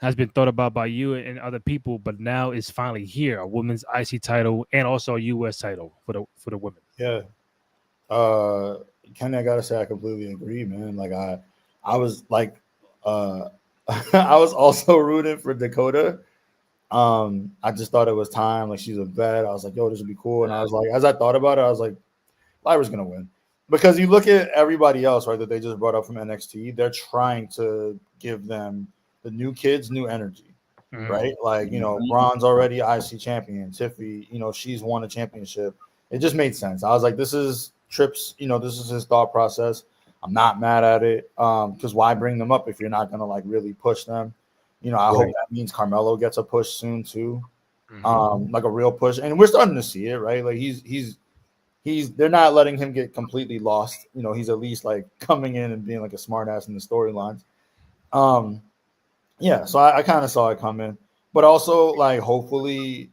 [SPEAKER 1] has been thought about by you and other people, but now it's finally here, a women's IC title and also a US title for the women.
[SPEAKER 3] Yeah. Kenny, I gotta say I completely agree, man. Like I was like I was also rooting for Dakota. I just thought it was time. Like, she's a vet. I was like, yo, this would be cool. And I was like, as I thought about it, I was like, Lyra's gonna win. Because you look at everybody else, right, that they just brought up from NXT, they're trying to give them the new kids new energy, right? Like, Braun's already IC champion. Tiffy, she's won a championship. It just made sense. I was like, this is Tripp's, this is his thought process. I'm not mad at it. Because why bring them up if you're not gonna like really push them? I hope that means Carmelo gets a push soon too. Like a real push. And we're starting to see it, right? Like they're not letting him get completely lost. He's at least like coming in and being like a smart ass in the storylines. Yeah, so I kind of saw it coming. But also, like, hopefully,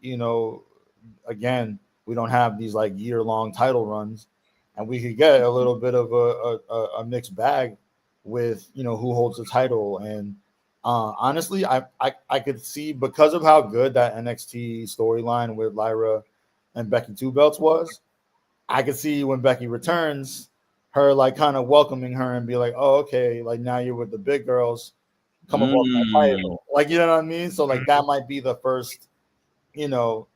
[SPEAKER 3] again, we don't have these like year-long title runs, and we could get a little bit of a mixed bag with who holds the title. And honestly, I could see, because of how good that NXT storyline with Lyra and Becky Two Belts was, I could see when Becky returns, her like kind of welcoming her and be like, oh, okay, like now you're with the big girls, come up with my title. Like, you know what I mean? So like that might be the first, the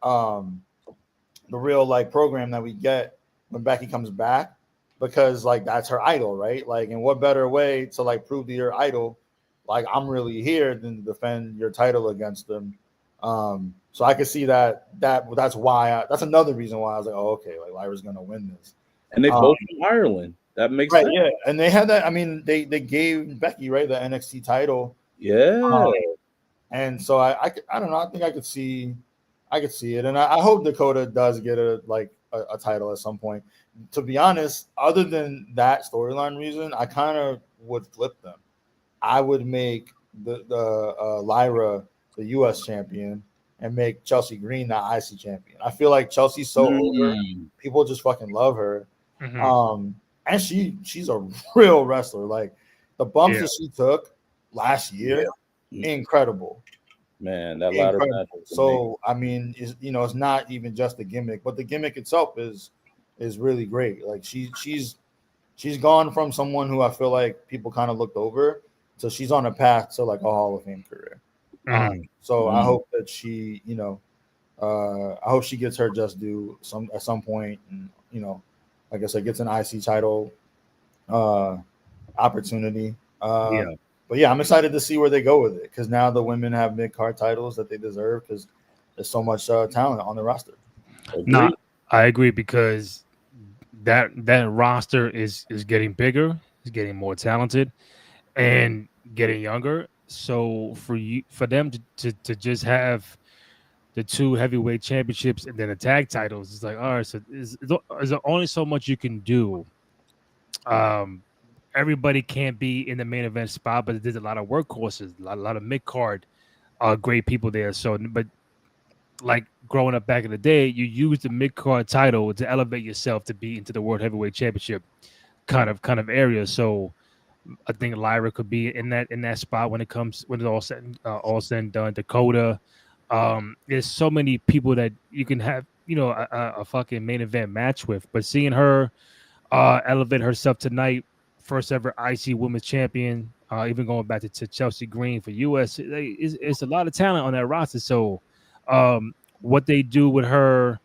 [SPEAKER 3] real like program that we get when Becky comes back, because like that's her idol, right? Like, and what better way to like prove to your idol, like, I'm really here, than to defend your title against them. So I could see that's why that's another reason why I was like, oh, okay, like Lyra's gonna win this.
[SPEAKER 2] And they both from Ireland. That makes sense.
[SPEAKER 3] Yeah. And they had that. I mean, they gave Becky, right, the NXT title.
[SPEAKER 2] Yeah.
[SPEAKER 3] And so I don't know. I think I could see it, and I hope Dakota does get a title at some point. To be honest, other than that storyline reason, I kind of would flip them. I would make the Lyra the U.S. champion and make Chelsea Green the IC champion. I feel like Chelsea's so over. People just fucking love her. And she's a real wrestler. Like, the bumps that she took last year, incredible.
[SPEAKER 2] Man, that ladder match.
[SPEAKER 3] So I mean, it's not even just the gimmick, but the gimmick itself is really great. Like, she's gone from someone who I feel like people kind of looked over, so she's on a path to like a Hall of Fame career. So I hope that she, I hope she gets her just due at some point, and like I said, gets an IC title opportunity. But yeah, I'm excited to see where they go with it, because now the women have mid-card titles that they deserve, because there's so much talent on the roster.
[SPEAKER 1] No, I agree, because that roster is getting bigger, is getting more talented, and getting younger. So for them to just have the two heavyweight championships and then the tag titles, it's like, all right, so there's only so much you can do. Everybody can't be in the main event spot, but there's a lot of workhorses, a lot of mid card, great people there. So, but like growing up back in the day, you use the mid card title to elevate yourself to be into the World Heavyweight Championship kind of area. So I think Lyra could be in that spot when it's all said and done. Dakota, there's so many people that you can have, a fucking main event match with. But seeing her elevate herself tonight, first ever IC Women's Champion, even going back to Chelsea Green for US, it's a lot of talent on that roster. So, what they do with her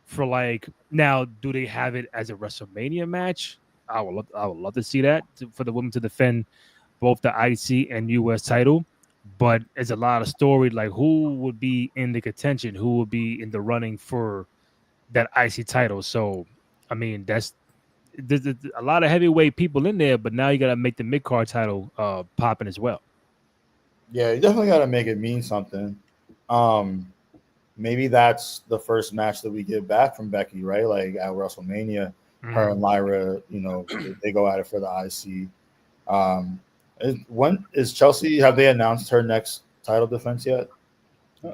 [SPEAKER 1] for like now, do they have it as a WrestleMania match? I would love to see that for the women to defend both the IC and US title. But it's a lot of story, like who would be in the contention, who would be in the running for that IC title. So, I mean, that's there's a lot of heavyweight people in there, but now you got to make the mid card title popping as well.
[SPEAKER 3] Yeah, you definitely got to make it mean something. Maybe that's the first match that we get back from Becky, right? Like at WrestleMania, her and Lyra, they go at it for the IC. When is Chelsea? Have they announced her next title defense yet?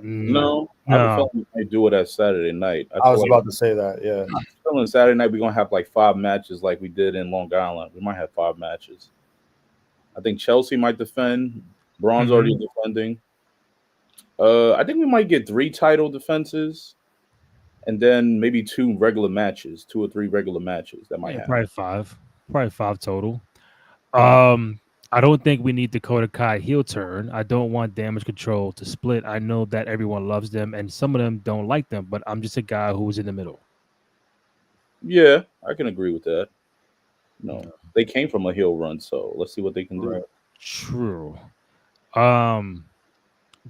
[SPEAKER 2] No. I have a feeling they do it at Saturday night.
[SPEAKER 3] I was about to say that. Yeah,
[SPEAKER 2] I'm feeling Saturday night we're gonna have like 5 matches, like we did in Long Island. We might have 5 matches. I think Chelsea might defend. Braun's already defending. I think we might get 3 title defenses, and then maybe 2 regular matches, 2 or 3 regular matches. That might happen.
[SPEAKER 1] Probably 5 total. I don't think we need Dakota Kai heel turn. I don't want Damage Control to split. I know that everyone loves them, and some of them don't like them, but I'm just a guy who's in the middle.
[SPEAKER 2] Yeah, I can agree with that. No, they came from a heel run, so let's see what they can do.
[SPEAKER 3] Right.
[SPEAKER 1] True.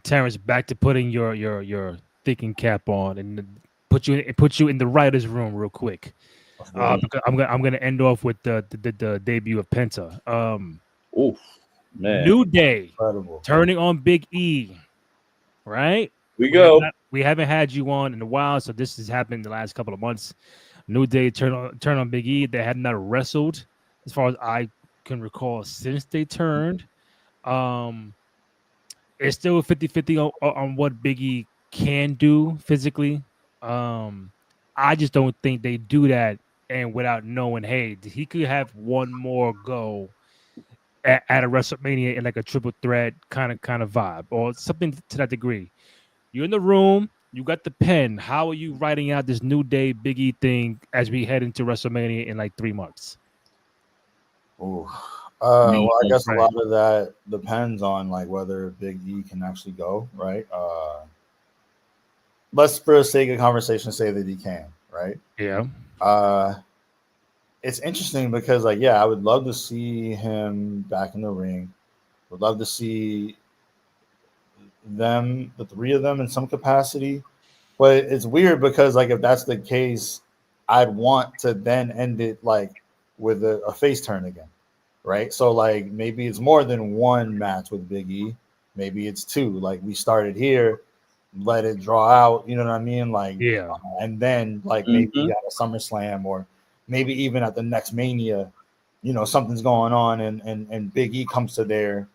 [SPEAKER 1] Terrence, back to putting your thinking cap on and put you in the writer's room real quick. Because I'm gonna end off with the debut of Penta.
[SPEAKER 2] Oof, man.
[SPEAKER 1] New Day
[SPEAKER 3] incredible.
[SPEAKER 1] turning on Big E. Right?
[SPEAKER 2] We
[SPEAKER 1] We haven't had you on in a while, so this has happened in the last couple of months. New Day turn on Big E. They had not wrestled, as far as I can recall, since they turned. It's still 50-50 on what Big E can do physically. I just don't think they do that and without knowing, hey, he could have one more go at a WrestleMania in like a triple threat kind of vibe or something to that degree. You're in the room, you got the pen. How are you writing out this New Day Big E thing as we head into WrestleMania in like 3 months?
[SPEAKER 3] Well, I guess a lot of that depends on like whether Big E can actually go, right? Let's, for the sake of conversation, say that he can, right?
[SPEAKER 1] Yeah.
[SPEAKER 3] It's interesting because, like, yeah, I would love to see him back in the ring. Would love to see them, the 3 of them, in some capacity. But it's weird because, like, if that's the case, I'd want to then end it like with a face turn again, right? So, like, maybe it's more than 1 match with Big E. Maybe it's 2. Like, we started here, let it draw out. You know what I mean? Like,
[SPEAKER 1] yeah.
[SPEAKER 3] And then, like, maybe you got a SummerSlam or maybe even at the next Mania, something's going on and Big E comes to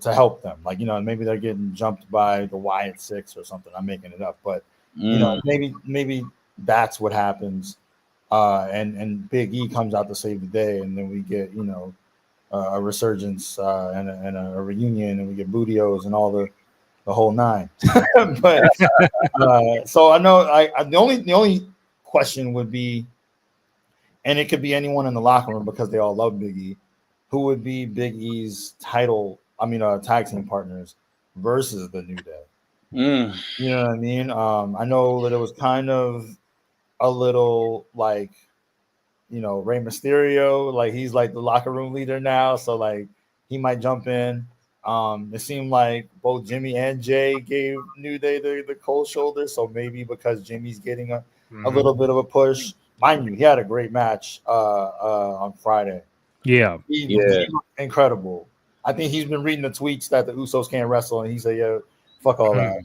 [SPEAKER 3] help them. Like, maybe they're getting jumped by the Wyatt 6 or something. I'm making it up. But, maybe that's what happens. And Big E comes out to save the day. And then we get, a resurgence and a reunion, and we get Bootios and all the whole 9. But so I know the only question would be, and it could be anyone in the locker room because they all love Big E, who would be Big E's tag team partners versus the New Day. You know what I mean? I know that it was kind of a little like, Rey Mysterio, like he's like the locker room leader now, so like he might jump in. It seemed like both Jimmy and Jay gave New Day the cold shoulder, so maybe because Jimmy's getting a little bit of a push. Mind you, he had a great match on Friday.
[SPEAKER 1] Yeah.
[SPEAKER 3] He incredible. I think he's been reading the tweets that the Usos can't wrestle, and he said, "Yo, fuck all that."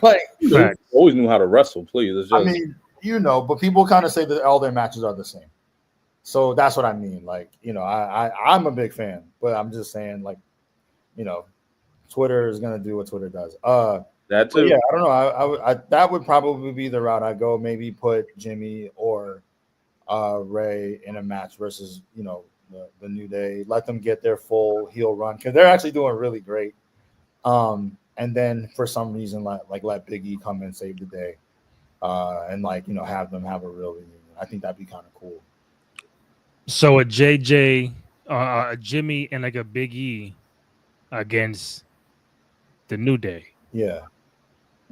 [SPEAKER 2] Like, always knew how to wrestle. Please, it's just...
[SPEAKER 3] I mean, but people kind of say that all their matches are the same. So that's what I mean. Like, I'm a big fan, but I'm just saying, like, Twitter is gonna do what Twitter does.
[SPEAKER 2] That too.
[SPEAKER 3] Yeah, I don't know. I that would probably be the route I go. Maybe put Jimmy or Ray in a match versus the New Day. Let them get their full heel run because they're actually doing really great. And then for some reason, let Big E come and save the day, and have them have a real reunion. I think that'd be kind of cool.
[SPEAKER 1] So a JJ, a Jimmy, and like a Big E against the New Day.
[SPEAKER 3] Yeah.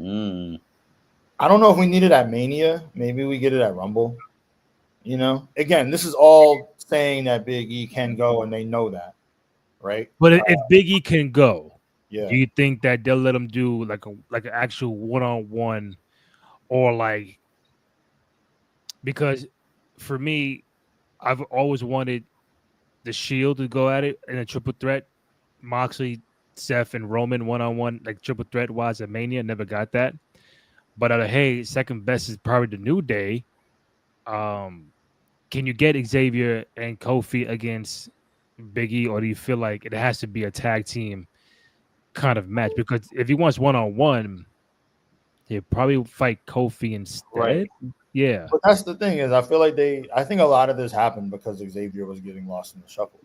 [SPEAKER 3] I don't know if we need it at Mania. Maybe we get it at Rumble. Again, this is all saying that Big E can go, and they know that, right?
[SPEAKER 1] But if Big E can go,
[SPEAKER 3] do
[SPEAKER 1] you think that they'll let him do like an actual 1-on-1, or like, because for me, I've always wanted the Shield to go at it in a triple threat. Moxley, Seth, and Roman one-on-one, like triple threat wise at Mania. Never got that. But hey, second best is probably the New Day. Can you get Xavier and Kofi against Big E, or do you feel like it has to be a tag team kind of match? Because if he wants one-on-one, he'll probably fight Kofi
[SPEAKER 3] Right.
[SPEAKER 1] instead. Yeah.
[SPEAKER 3] But that's the thing is, I feel like I think a lot of this happened because Xavier was getting lost in the shuffle.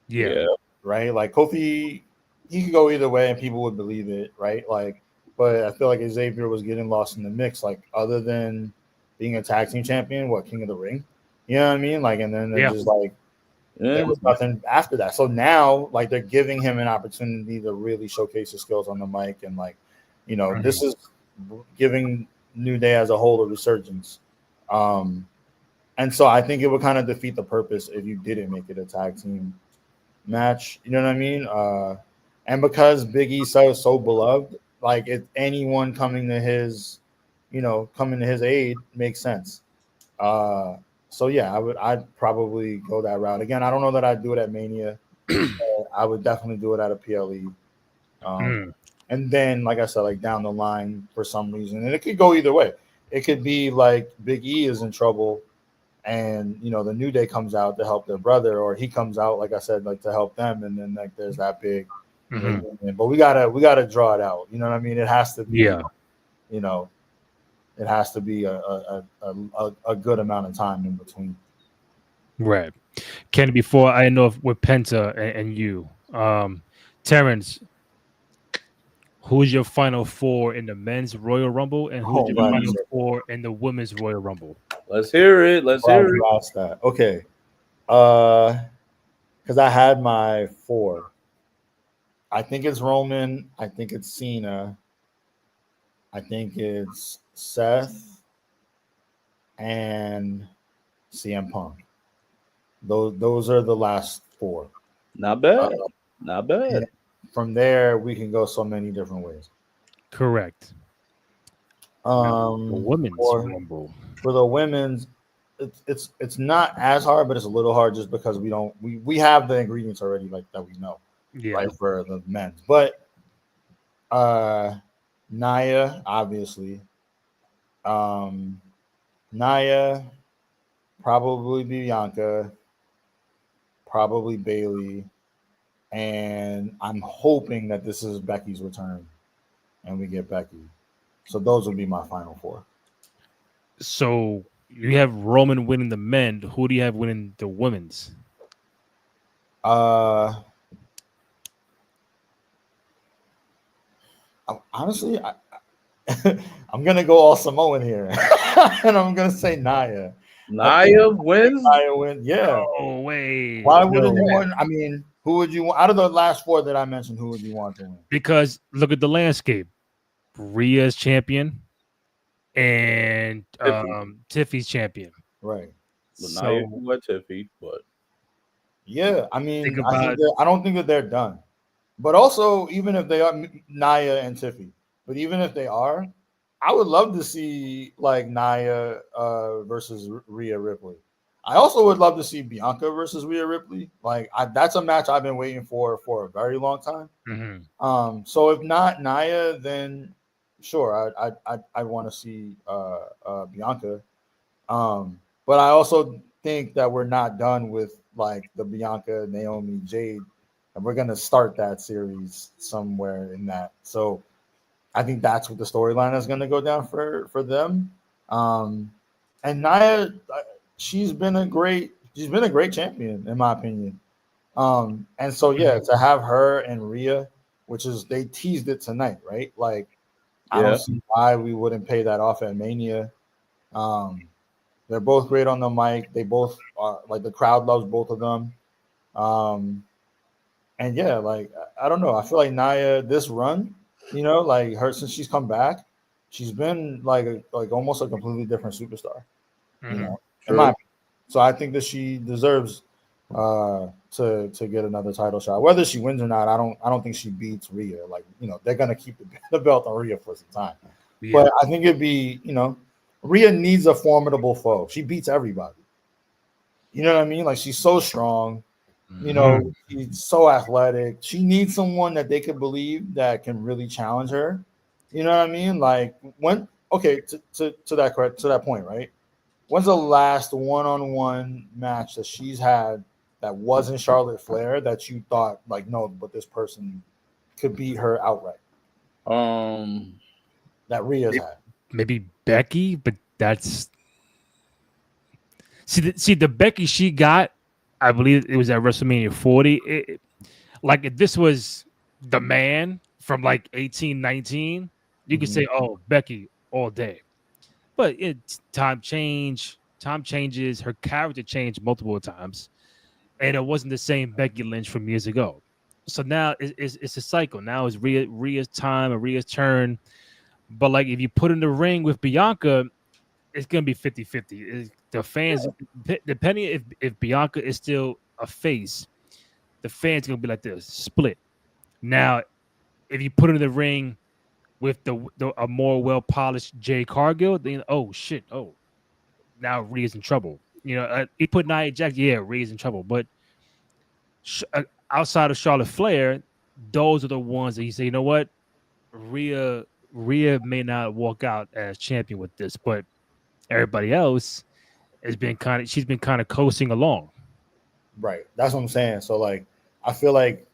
[SPEAKER 1] Yeah.
[SPEAKER 3] Right. Like Kofi, he could go either way and people would believe it. Right. Like, but I feel like Xavier was getting lost in the mix. Like, other than being a tag team champion, King of the Ring? You know what I mean? Like, and then they're just like, there was nothing after that. So now, like, they're giving him an opportunity to really showcase his skills on the mic. And, like, this is giving New Day as a whole a resurgence. And so I think it would kind of defeat the purpose if you didn't make it a tag team match. You know what I mean? And because Big E is so beloved, like, if anyone coming to his aid makes sense. So yeah, I'd probably go that route. Again, I don't know that I'd do it at Mania. I would definitely do it at a PLE. And then, like I said, like down the line for some reason, and it could go either way. It could be like Big E is in trouble, and the New Day comes out to help their brother, or he comes out, like I said, like to help them, and then like there's that big reunion. But we gotta draw it out. You know what I mean? It has to be, it has to be a good amount of time in between.
[SPEAKER 1] Right. Ken, before I know if with Penta and you, Terrence, who's your final four in the men's Royal Rumble, and who's your final four in the women's Royal Rumble?
[SPEAKER 2] Let's hear it. Let's hear it.
[SPEAKER 3] That. Okay. Because I had my four. I think it's Roman. I think it's Cena. I think it's Seth and CM Punk. Those are the last four.
[SPEAKER 2] Not bad. Not bad.
[SPEAKER 3] From there, we can go so many different ways.
[SPEAKER 1] Correct.
[SPEAKER 3] The
[SPEAKER 1] women's Rumble.
[SPEAKER 3] For the women's, it's not as hard, but it's a little hard just because we have the ingredients already, like that we know.
[SPEAKER 1] Yeah.
[SPEAKER 3] Right, for the men's. But Nia, obviously. Nia, probably Bianca, probably Bailey, and I'm hoping that this is Becky's return and we get Becky. So those would be my final four.
[SPEAKER 1] So you have Roman winning the men. Who do you have winning the women's?
[SPEAKER 3] Honestly, I'm gonna go all Samoan here, and I'm gonna say Nia.
[SPEAKER 2] Nia wins.
[SPEAKER 3] Nia wins. Yeah.
[SPEAKER 1] Oh wait.
[SPEAKER 3] Why wouldn't you want? I mean, who would you want out of the last four that I mentioned? Who would you want to win?
[SPEAKER 1] Because look at the landscape. Rhea's champion, and Tiffy's champion.
[SPEAKER 3] Right.
[SPEAKER 2] So Nia won Tiffy, but
[SPEAKER 3] yeah, I mean, I don't think that they're done. But also, even if they are Nia and Tiffy, but even if they are, I would love to see like Nia versus Rhea Ripley. I also would love to see Bianca versus Rhea Ripley. Like that's a match I've been waiting for a very long time.
[SPEAKER 1] Mm-hmm.
[SPEAKER 3] So if not Nia, then sure, I want to see Bianca. But I also think that we're not done with like the Bianca, Naomi, Jade. And we're going to start that series somewhere in that. So I think that's what the storyline is going to go down for them. And Nia, she's been a great champion in my opinion. And so, yeah, to have her and Rhea, which is, they teased it tonight, right? Like, I don't see why we wouldn't pay that off at Mania. They're both great on the mic. They both are, like, the crowd loves both of them. And yeah, like, I don't know. I feel like Nia, this run, like her, since she's come back, she's been like almost a completely different superstar, in my opinion. So I think that she deserves to get another title shot. Whether she wins or not, I don't think she beats Rhea. Like, they're gonna keep the belt on Rhea for some time. Yeah. But I think it'd be, Rhea needs a formidable foe. She beats everybody. You know what I mean? Like she's so strong. You know, she's so athletic. She needs someone that they could believe that can really challenge her. You know what I mean? Like when okay, to that point, right? When's the last one-on-one match that she's had that wasn't Charlotte Flair that you thought like no, but this person could beat her outright?
[SPEAKER 2] Um,
[SPEAKER 3] That Rhea's had.
[SPEAKER 1] Maybe Becky, but that's see the Becky she got. I believe it was at WrestleMania 40. Like if this was the man from like 1819, you could say, "Oh, Becky all day." But it's time changes. Her character changed multiple times, and it wasn't the same Becky Lynch from years ago. So now it's a cycle. Now it's Rhea's time and Rhea's turn. But like if you put in the ring with Bianca, it's gonna be 50-50. The fans, depending if Bianca is still a face, the fans gonna be like this split. Now, if you put her in the ring with a more well polished Jay Cargill, then oh shit, oh now Rhea's in trouble. You know, he put Nia Jax, yeah, Rhea's in trouble. But outside of Charlotte Flair, those are the ones that you say, you know what, Rhea may not walk out as champion with this, but everybody else she's been kind of coasting along.
[SPEAKER 3] Right. That's what I'm saying. So like I feel like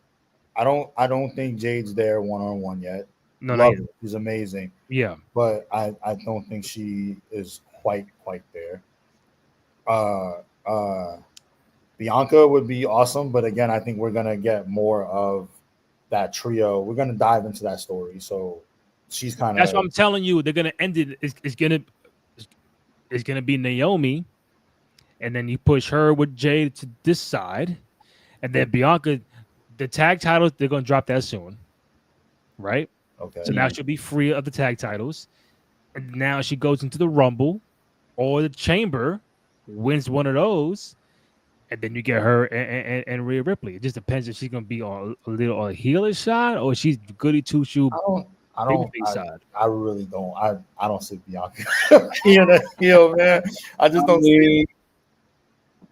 [SPEAKER 3] I don't think Jade's there one-on-one yet.
[SPEAKER 1] No,
[SPEAKER 3] Love it. She's amazing.
[SPEAKER 1] Yeah.
[SPEAKER 3] But I don't think she is quite there. Bianca would be awesome, but again, I think we're gonna get more of that trio. We're gonna dive into that story. So she's kind of
[SPEAKER 1] That's what I'm telling you. They're gonna end it. It's gonna be Naomi, and then you push her with Jade to this side, and then Bianca, the tag titles, they're gonna drop that soon, right?
[SPEAKER 3] okay.
[SPEAKER 1] So now she'll be free of the tag titles, and now she goes into the Rumble or the Chamber, wins one of those, and then you get her and Rhea Ripley. It just depends if she's gonna be on a little on a healer side or she's goody two shoe.
[SPEAKER 3] I really don't. I don't see Bianca being a heel, man. I just don't see.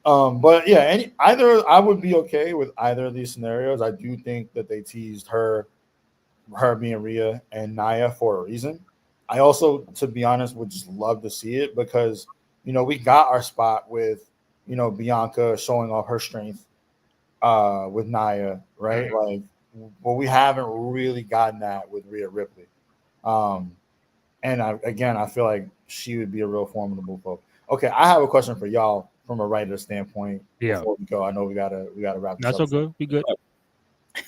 [SPEAKER 3] But yeah, either I would be okay with either of these scenarios. I do think that they teased her being Rhea and Nia for a reason. I also, to be honest, would just love to see it because we got our spot with Bianca showing off her strength with Nia, right? Like, but we haven't really gotten that with Rhea Ripley. And I feel like she would be a real formidable foe. Okay, I have a question for y'all from a writer standpoint.
[SPEAKER 1] Yeah.
[SPEAKER 3] Before we go, I know we gotta wrap this
[SPEAKER 1] Not
[SPEAKER 3] up.
[SPEAKER 1] so good. Be good.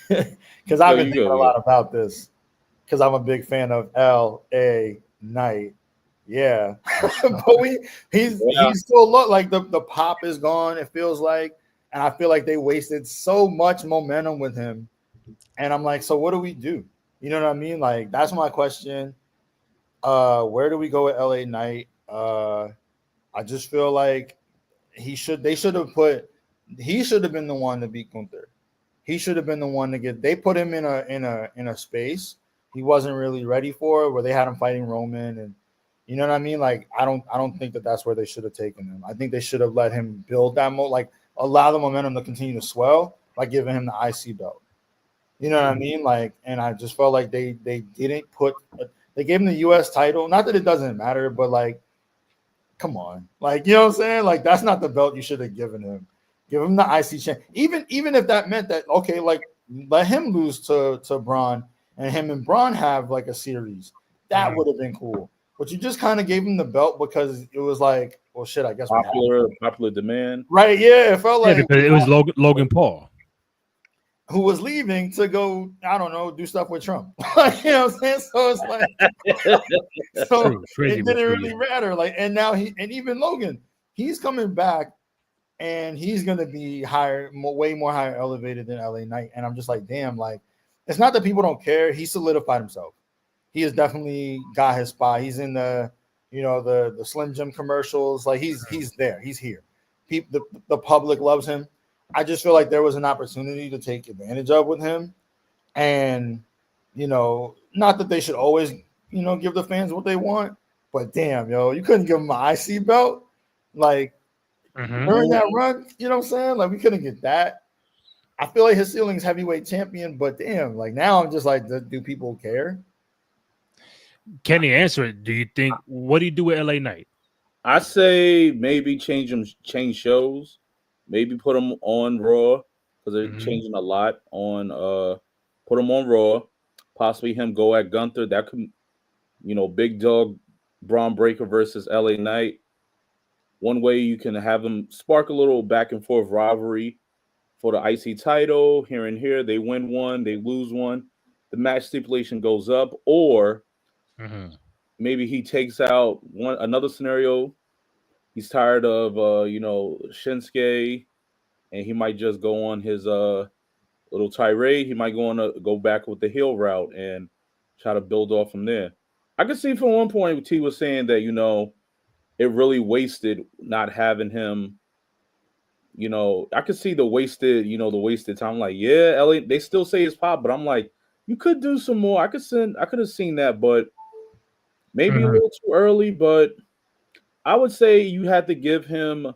[SPEAKER 3] Because I've been thinking a lot about this. Because I'm a big fan of L.A. Knight. Yeah, but he's still like the pop is gone. It feels like, and I feel like they wasted so much momentum with him. And I'm like, so what do we do? You know what I mean? Like that's my question. Where do we go with L.A. Knight? I just feel like he should have been the one to beat Gunther. He should have been the one to get. They put him in a space he wasn't really ready for, where they had him fighting Roman, and you know what I mean. Like I don't think that's where they should have taken him. I think they should have let him build that like allow the momentum to continue to swell by giving him the IC belt. You know what I mean? Like, and I just felt like they didn't put. They gave him the U.S. title. Not that it doesn't matter, but like, come on, like you know what I'm saying? Like that's not the belt you should have given him. Give him the IC champ. Even if that meant that, okay, like let him lose to Braun and him and Braun have like a series. That would have been cool. But you just kind of gave him the belt because it was like, well, shit, I guess
[SPEAKER 2] popular demand.
[SPEAKER 3] Right, yeah. It felt like
[SPEAKER 1] because it was Logan Paul.
[SPEAKER 3] Who was leaving to go, I don't know, do stuff with Trump. You know what I'm saying? So it's like so it didn't really matter. Like, and now even Logan, he's coming back. And he's going to be way more higher elevated than LA Knight. And I'm just like, damn, like, it's not that people don't care. He solidified himself. He has definitely got his spot. He's in the Slim Jim commercials. Like, he's there. He's here. The public loves him. I just feel like there was an opportunity to take advantage of with him. And, not that they should always, give the fans what they want. But damn, yo, you couldn't give him an IC belt. Like, during that run. You know what I'm saying? Like we couldn't get that. I feel like his ceiling's heavyweight champion, but damn, like now I'm just like, do people care?
[SPEAKER 1] Kenny, answer it. Do you think what do you do with LA Knight?
[SPEAKER 2] I say maybe change shows, maybe put them on Raw because they're changing a lot on. Put him on Raw, possibly him go at Gunther. That could, Big Dog Braun Breaker versus LA Knight. One way you can have them spark a little back and forth rivalry for the IC title here and here. They win one, they lose one. The match stipulation goes up, or maybe he takes out another scenario. He's tired of Shinsuke, and he might just go on his little tirade. He might go back with the heel route and try to build off from there. I could see from one point T was saying that it really wasted not having him. I could see the wasted time. Like, yeah, LA, they still say it's pop, but I'm like, you could do some more. I could have seen that, but maybe a little too early. But I would say you had to give him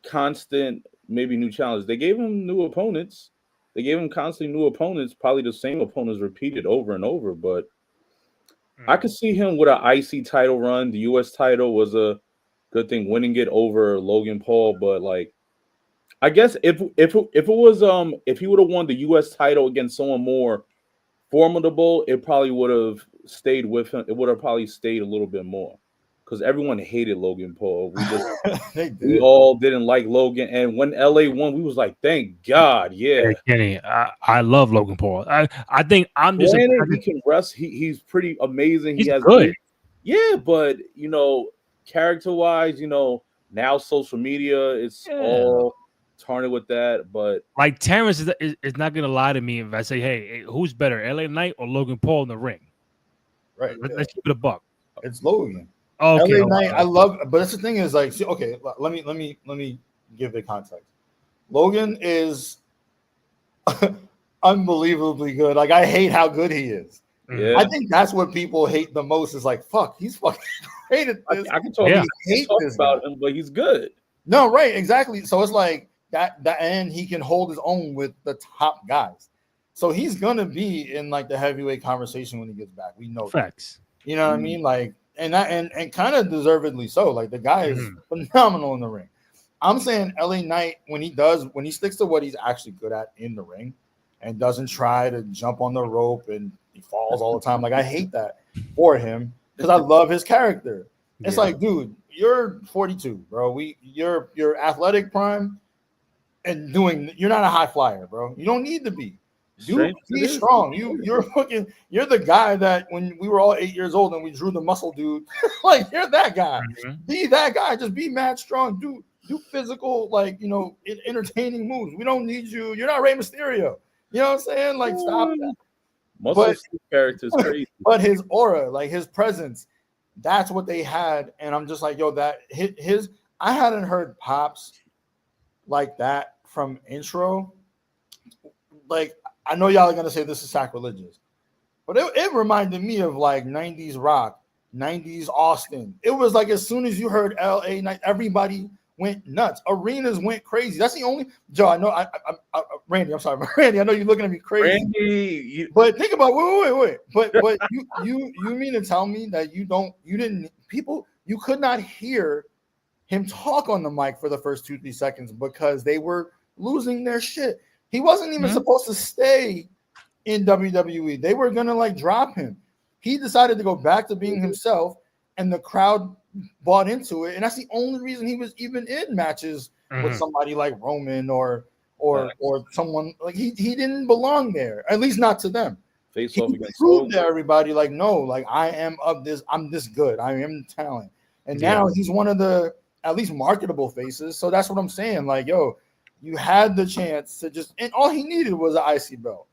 [SPEAKER 2] constant, maybe new challenges. They gave him new opponents. They gave him constantly new opponents, probably the same opponents repeated over and over. But I could see him with an IC title run. The US title was a good thing, winning it over Logan Paul. But like, I guess if it was if he would have won the US title against someone more formidable, it probably would have stayed with him. It would have probably stayed a little bit more because everyone hated Logan Paul. We all didn't like Logan, and when LA won, we was like, thank God, yeah.
[SPEAKER 1] Hey, Kenny, I love Logan Paul. I think I'm just
[SPEAKER 2] he can wrestle. He's pretty amazing.
[SPEAKER 1] He's good.
[SPEAKER 2] Yeah, but character wise, now social media, it's all tarnished with that. But
[SPEAKER 1] like Terrence is not gonna lie to me if I say, hey, who's better, LA Knight or Logan Paul in the ring?
[SPEAKER 3] Right.
[SPEAKER 1] Let's keep it a buck.
[SPEAKER 3] It's Logan.
[SPEAKER 1] Okay.
[SPEAKER 3] LA Knight, I love, but that's the thing is like, okay, let me give the context. Logan is unbelievably good. Like I hate how good he is.
[SPEAKER 2] Yeah.
[SPEAKER 3] I think that's what people hate the most is like, fuck, he's fucking great at this.
[SPEAKER 2] I can talk about him, but he's good.
[SPEAKER 3] No, right, exactly. So it's like that and he can hold his own with the top guys. So he's gonna be in like the heavyweight conversation when he gets back. We know
[SPEAKER 1] facts.
[SPEAKER 3] That. You know what I mean? Like and kind of deservedly so. Like the guy is phenomenal in the ring. I'm saying LA Knight when he sticks to what he's actually good at in the ring and doesn't try to jump on the rope and he falls all the time. Like I hate that for him because I love his character. It's like, dude, you're 42, bro. You're athletic prime and you're not a high flyer, bro. You don't need to be. Dude, be strong. You're the guy that when we were all 8 years old and we drew the muscle dude, like you're that guy. Be that guy. Just be mad strong. Do physical, like entertaining moves. We don't need you. You're not Rey Mysterio. You know what I'm saying? Like stop that.
[SPEAKER 2] Muscle character's crazy.
[SPEAKER 3] But his aura, like his presence, that's what they had. And I'm just like, yo, that his I hadn't heard pops like that from intro. Like I know y'all are gonna say this is sacrilegious, but it reminded me of like 90s Rock, 90s Austin. It was like as soon as you heard LA Knight, everybody went nuts. Arenas went crazy. That's the only Joe. I know. I Randy. I'm sorry, Randy. I know you're looking at me crazy.
[SPEAKER 2] Randy,
[SPEAKER 3] but think about wait. But you mean to tell me that you could not hear him talk on the mic for the first 2-3 seconds because they were losing their shit. He wasn't even supposed to stay in WWE. They were gonna like drop him. He decided to go back to being himself, and the crowd bought into it. And that's the only reason he was even in matches with somebody like Roman or someone like he didn't belong there, at least not to them. He proved to everybody like, no, like I am I'm this good. I am talent. And now he's one of the at least marketable faces. So that's what I'm saying. Like, yo, you had the chance to and all he needed was an IC belt.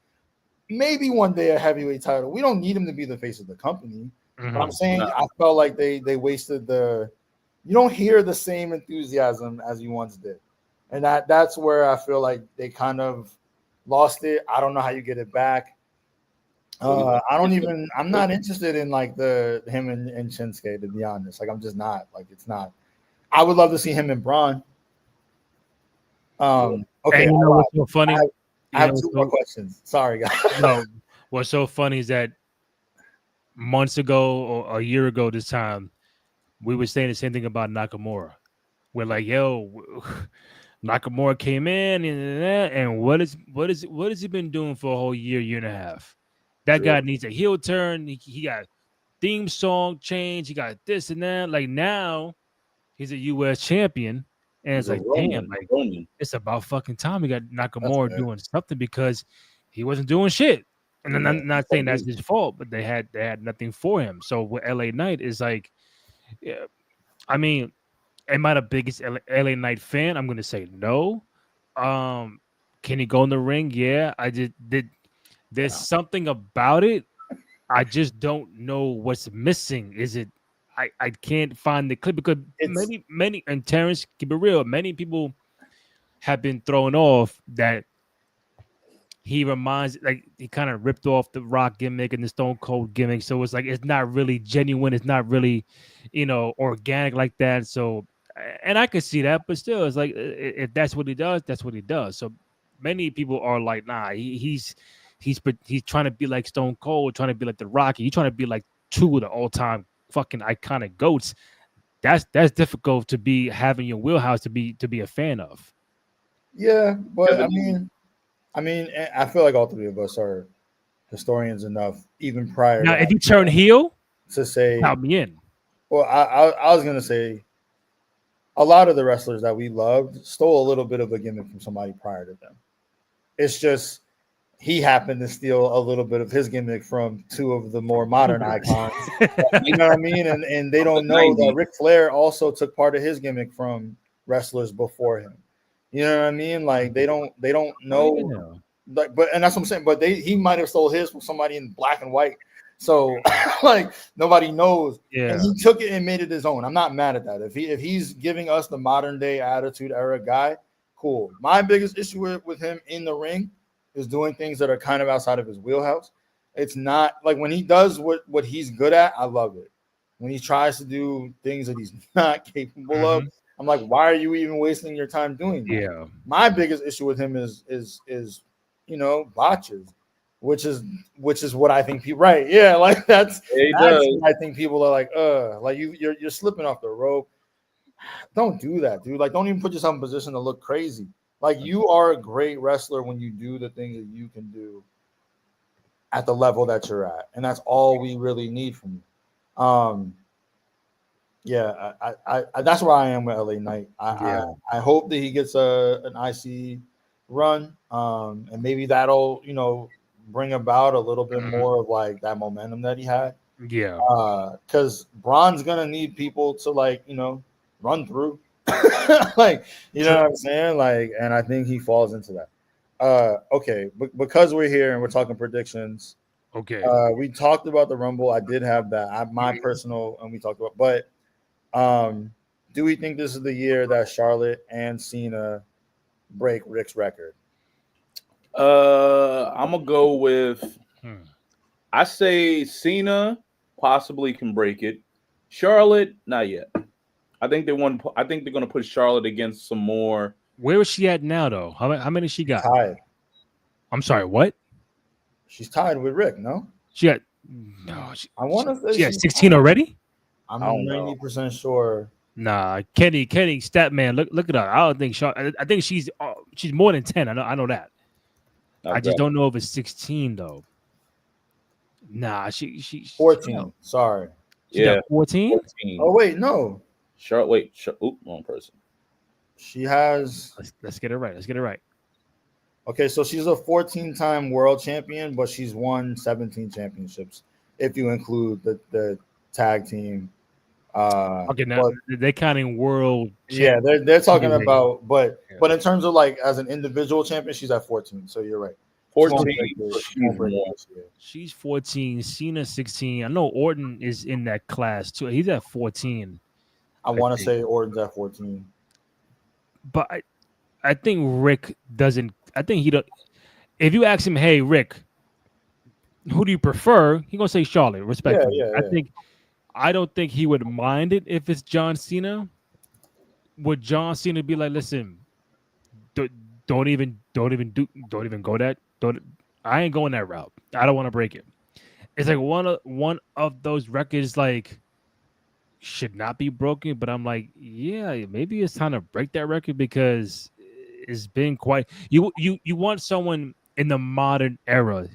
[SPEAKER 3] Maybe one day a heavyweight title. We don't need him to be the face of the company. But I'm saying I felt like they wasted you don't hear the same enthusiasm as you once did. And that's where I feel like they kind of lost it. I don't know how you get it back. I'm not interested in like him and Shinsuke, to be honest. Like I'm just not. Like it's not. I would love to see him and Braun. Okay,
[SPEAKER 1] And you know what's so funny?
[SPEAKER 3] I have two more questions. Sorry, guys.
[SPEAKER 1] No, what's so funny is that months ago or a year ago this time, we were saying the same thing about Nakamura. We're like, yo, Nakamura came in and what has he been doing for a whole year and a half? That guy needs a heel turn. He got theme song change. He got this and that. Like now, he's a U.S. champion, and it's like, damn, like it's about fucking time we got Nakamura doing something because he wasn't doing shit. And I'm not saying that's his fault, but they had nothing for him. So with LA Knight is like, yeah, I mean, am I the biggest LA Knight fan? I'm gonna say no. Can he go in the ring? Yeah, I just did. There's something about it. I just don't know what's missing. Is it? I can't find the clip because many and Terrence, keep it real. Many people have been thrown off that he reminds, like he kind of ripped off the Rock gimmick and the Stone Cold gimmick. So it's like it's not really genuine. It's not really, organic like that. So, and I could see that, but still, it's like if that's what he does, that's what he does. So many people are like, nah, he's trying to be like Stone Cold, trying to be like the Rocky. He's trying to be like two of the all-time fucking iconic goats. That's difficult to be having your wheelhouse to be a fan of.
[SPEAKER 3] Yeah, but I mean, I feel like all three of us are historians enough, even prior.
[SPEAKER 1] Now, if you turn heel,
[SPEAKER 3] to say,
[SPEAKER 1] count me in.
[SPEAKER 3] Well, I was gonna say, a lot of the wrestlers that we loved stole a little bit of a gimmick from somebody prior to them. It's just he happened to steal a little bit of his gimmick from two of the more modern icons. You know what I mean? And they don't know that Ric Flair also took part of his gimmick from wrestlers before him. You know what I mean? Like they don't know. Like, and that's what I'm saying. But he might have stole his from somebody in black and white. So like nobody knows.
[SPEAKER 1] Yeah.
[SPEAKER 3] And he took it and made it his own. I'm not mad at that. If he's giving us the modern day Attitude Era guy, cool. My biggest issue with him in the ring is doing things that are kind of outside of his wheelhouse. It's not like when he does what he's good at, I love it. When he tries to do things that he's not capable of, I'm like, why are you even wasting your time doing that?
[SPEAKER 1] Yeah.
[SPEAKER 3] My biggest issue with him is botches, which is what I think people right. Yeah, like that's what I think people are like you're slipping off the rope. Don't do that, dude. Like, don't even put yourself in position to look crazy. Like, you are a great wrestler when you do the things that you can do at the level that you're at, and that's all we really need from you. Yeah, I that's where I am with LA Knight. I hope that he gets an IC run, and maybe that'll bring about a little bit more of like that momentum that he had.
[SPEAKER 1] Yeah,
[SPEAKER 3] because Braun's gonna need people to run through, like what I'm saying, like, and I think he falls into that. Okay, because we're here and we're talking predictions.
[SPEAKER 1] Okay,
[SPEAKER 3] we talked about the Rumble. I did have that. My personal, and we talked about, but. Do we think this is the year that Charlotte and Cena break Rick's record?
[SPEAKER 2] I'm gonna go with. I say Cena possibly can break it. Charlotte, not yet. I think they're gonna put Charlotte against some more.
[SPEAKER 1] Where is she at now, though? How many she got?
[SPEAKER 3] Tied.
[SPEAKER 1] I'm sorry, what?
[SPEAKER 3] She's tied with Rick. No,
[SPEAKER 1] she got. No,
[SPEAKER 3] I want to say
[SPEAKER 1] she had 16 already.
[SPEAKER 3] I'm 90% sure.
[SPEAKER 1] Nah, Kenny, Statman, look it up. I don't think I think she's more than 10. I know that. I just don't know if it's 16 though. Nah, she's
[SPEAKER 3] 14. Sorry.
[SPEAKER 1] She got 14?
[SPEAKER 3] Oh wait, no.
[SPEAKER 2] Charlotte. Wrong person.
[SPEAKER 3] She has.
[SPEAKER 1] Let's get it right. Let's get it right.
[SPEAKER 3] Okay, so she's a 14-time world champion, but she's won 17 championships if you include the tag team.
[SPEAKER 1] Okay, now they're counting world.
[SPEAKER 3] Yeah, they're talking about, but in terms of like as an individual champion, she's at 14. So you're right.
[SPEAKER 2] 14.
[SPEAKER 1] She's 14. Cena 16. I know Orton is in that class too. He's at 14.
[SPEAKER 3] I want to say Orton's at 14,
[SPEAKER 1] but I think Rick doesn't. I think he don't. If you ask him, "Hey, Rick, who do you prefer?" He's gonna say Charlotte. Respectfully,
[SPEAKER 3] yeah.
[SPEAKER 1] I don't think he would mind it if it's John Cena. Would John Cena be like, listen, don't even go that. I ain't going that route. I don't want to break it. It's like one of those records like should not be broken, but I'm like, yeah, maybe it's time to break that record because it's been quite. You want someone in the modern era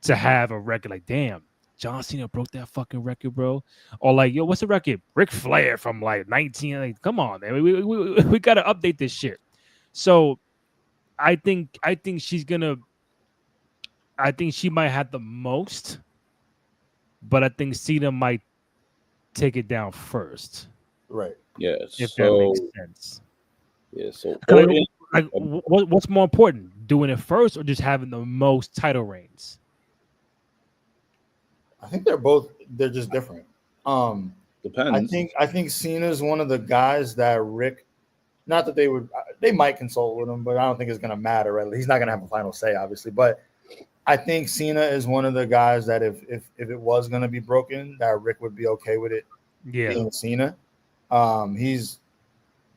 [SPEAKER 1] to have a record like, damn, John Cena broke that fucking record, bro. Or like, yo, what's the record? Ric Flair from like 19. Like, come on, man. We got to update this shit. So I think she's gonna. I think she might have the most, but I think Cena might take it down first.
[SPEAKER 3] Right.
[SPEAKER 2] Yeah.
[SPEAKER 1] If that makes sense.
[SPEAKER 2] Yeah. So
[SPEAKER 1] what's more important, doing it first or just having the most title reigns?
[SPEAKER 3] I think they're just different.
[SPEAKER 2] Depends.
[SPEAKER 3] I think Cena's one of the guys that Rick, not that they might consult with him, but I don't think it's gonna matter, right? He's not gonna have a final say, obviously. But I think Cena is one of the guys that if it was gonna be broken, that Rick would be okay with it being Cena. He's,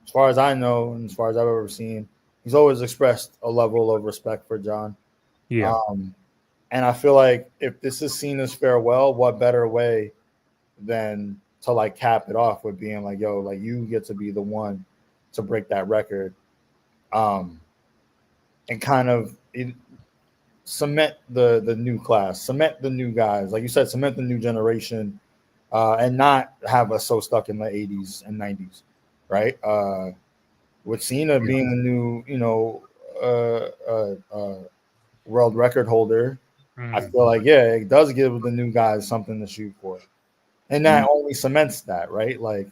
[SPEAKER 3] as far as I know, and as far as I've ever seen, he's always expressed a level of respect for John.
[SPEAKER 1] Yeah.
[SPEAKER 3] And I feel like if this is Cena's farewell, what better way than to like cap it off with being like, yo, like you get to be the one to break that record, and kind of cement the new class, cement the new guys, like you said, cement the new generation, and not have us so stuck in the 80s and 90s, right? With Cena being the new, world record holder, I feel like, yeah, it does give the new guys something to shoot for. And that only cements that, right? Like,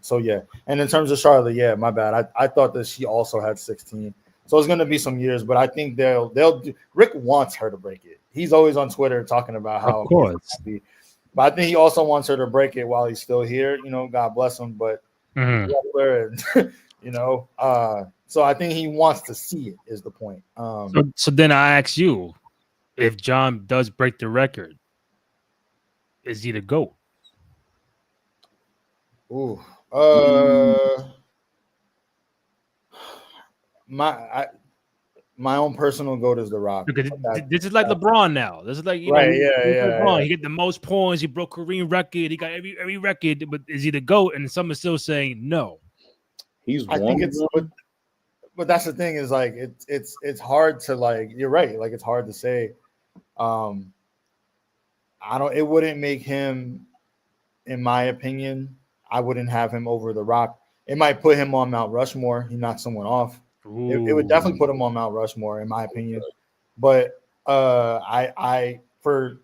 [SPEAKER 3] so yeah. And in terms of Charlotte, yeah, my bad. I thought that she also had 16. So it's gonna be some years, but I think they'll do. Rick wants her to break it. He's always on Twitter talking about how happy. But I think he also wants her to break it while he's still here. God bless him. But and, so I think he wants to see it. Is the point?
[SPEAKER 1] So then I ask you, if John does break the record, is he the GOAT?
[SPEAKER 3] Ooh, my own personal GOAT is The Rock.
[SPEAKER 1] Because this is like LeBron now. This is like LeBron. He get the most points. He broke Kareem record. He got every record. But is he the GOAT? And some are still saying no.
[SPEAKER 2] He's
[SPEAKER 3] I think it's, but that's the thing is like it's hard to like. You're right. Like it's hard to say. It wouldn't make him, in my opinion, I wouldn't have him over The Rock. It might put him on Mount Rushmore. He knocked someone off. It would definitely put him on Mount Rushmore, in my opinion. But I for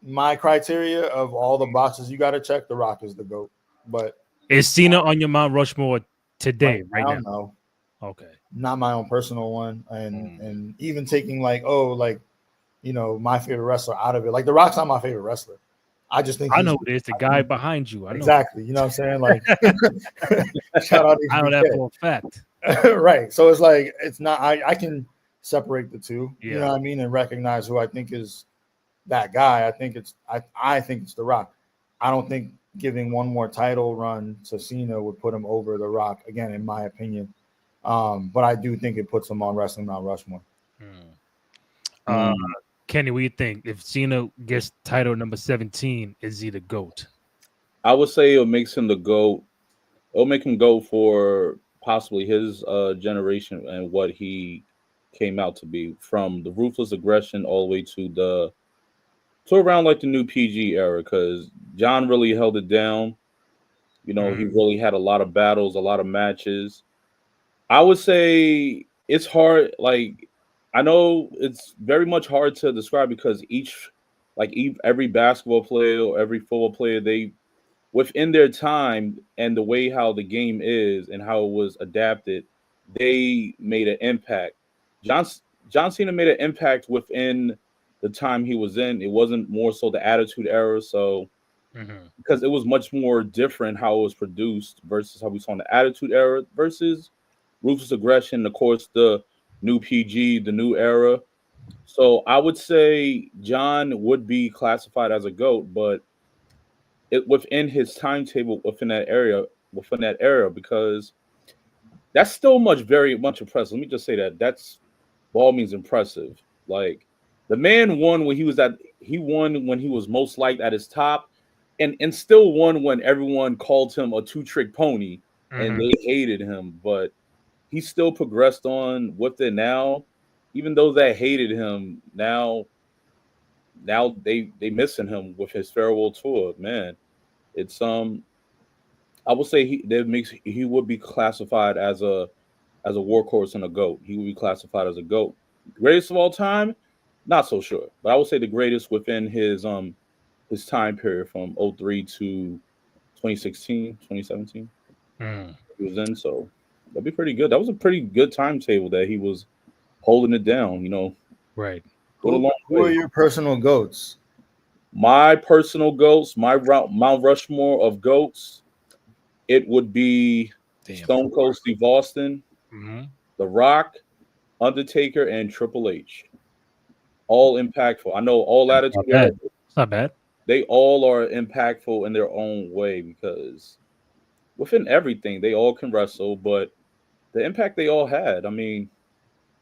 [SPEAKER 3] my criteria of all the boxes you got to check, The Rock is the GOAT. But
[SPEAKER 1] is Cena on your Mount Rushmore today? Right now?
[SPEAKER 3] No.
[SPEAKER 1] Okay.
[SPEAKER 3] Not my own personal one, and even taking like my favorite wrestler out of it. Like The Rock's not my favorite wrestler. I just think
[SPEAKER 1] I know it is the guy behind you. I know.
[SPEAKER 3] Exactly. You know what I'm saying? Like, shout out.
[SPEAKER 1] I know that for a fact.
[SPEAKER 3] Right. So it's like it's not. I can separate the two.
[SPEAKER 1] Yeah.
[SPEAKER 3] You know what I mean, and recognize who I think is that guy. I think it's The Rock. I don't think giving one more title run to Cena would put him over The Rock again, in my opinion. But I do think it puts him on Wrestling Mount Rushmore.
[SPEAKER 1] Kenny, what do you think? If Cena gets title number 17, is he the GOAT?
[SPEAKER 2] I would say it makes him the GOAT. It'll make him go for possibly his generation and what he came out to be, from the ruthless aggression all the way to around like the new PG era, because John really held it down. He really had a lot of battles, a lot of matches. I would say it's hard. Like, I know it's very much hard to describe because every basketball player or every football player, they within their time and the way how the game is and how it was adapted, they made an impact. John Cena made an impact within the time he was in. It wasn't more so the Attitude Era, so because it was much more different how it was produced versus how we saw in the Attitude Era versus Ruthless Aggression, of course, the new PG, the new era. So I would say John would be classified as a GOAT, but it within his timetable within that era, because that's still very much impressive. Let me just say that. That's ball means impressive. Like the man won when he won when he was most liked at his top, and still won when everyone called him a two-trick pony and they hated him. But he still progressed on with it now, even though they hated him. Now they missing him with his farewell tour. Man, it's I would say he would be classified as a workhorse and a GOAT. He would be classified as a GOAT. Greatest of all time, not so sure. But I would say the greatest within his time period from 03 to 2016, 2017. He was in, so that'd be pretty good. That was a pretty good timetable that he was holding it down, you know.
[SPEAKER 1] Right.
[SPEAKER 3] Who are your personal GOATs?
[SPEAKER 2] My personal GOATs, my Mount Rushmore of GOATs, it would be Stone Cold Steve Austin, The Rock, Undertaker, and Triple H. All impactful. I know all attitude.
[SPEAKER 1] It's not bad.
[SPEAKER 2] They all are impactful in their own way because within everything, they all can wrestle, but the impact they all had. I mean,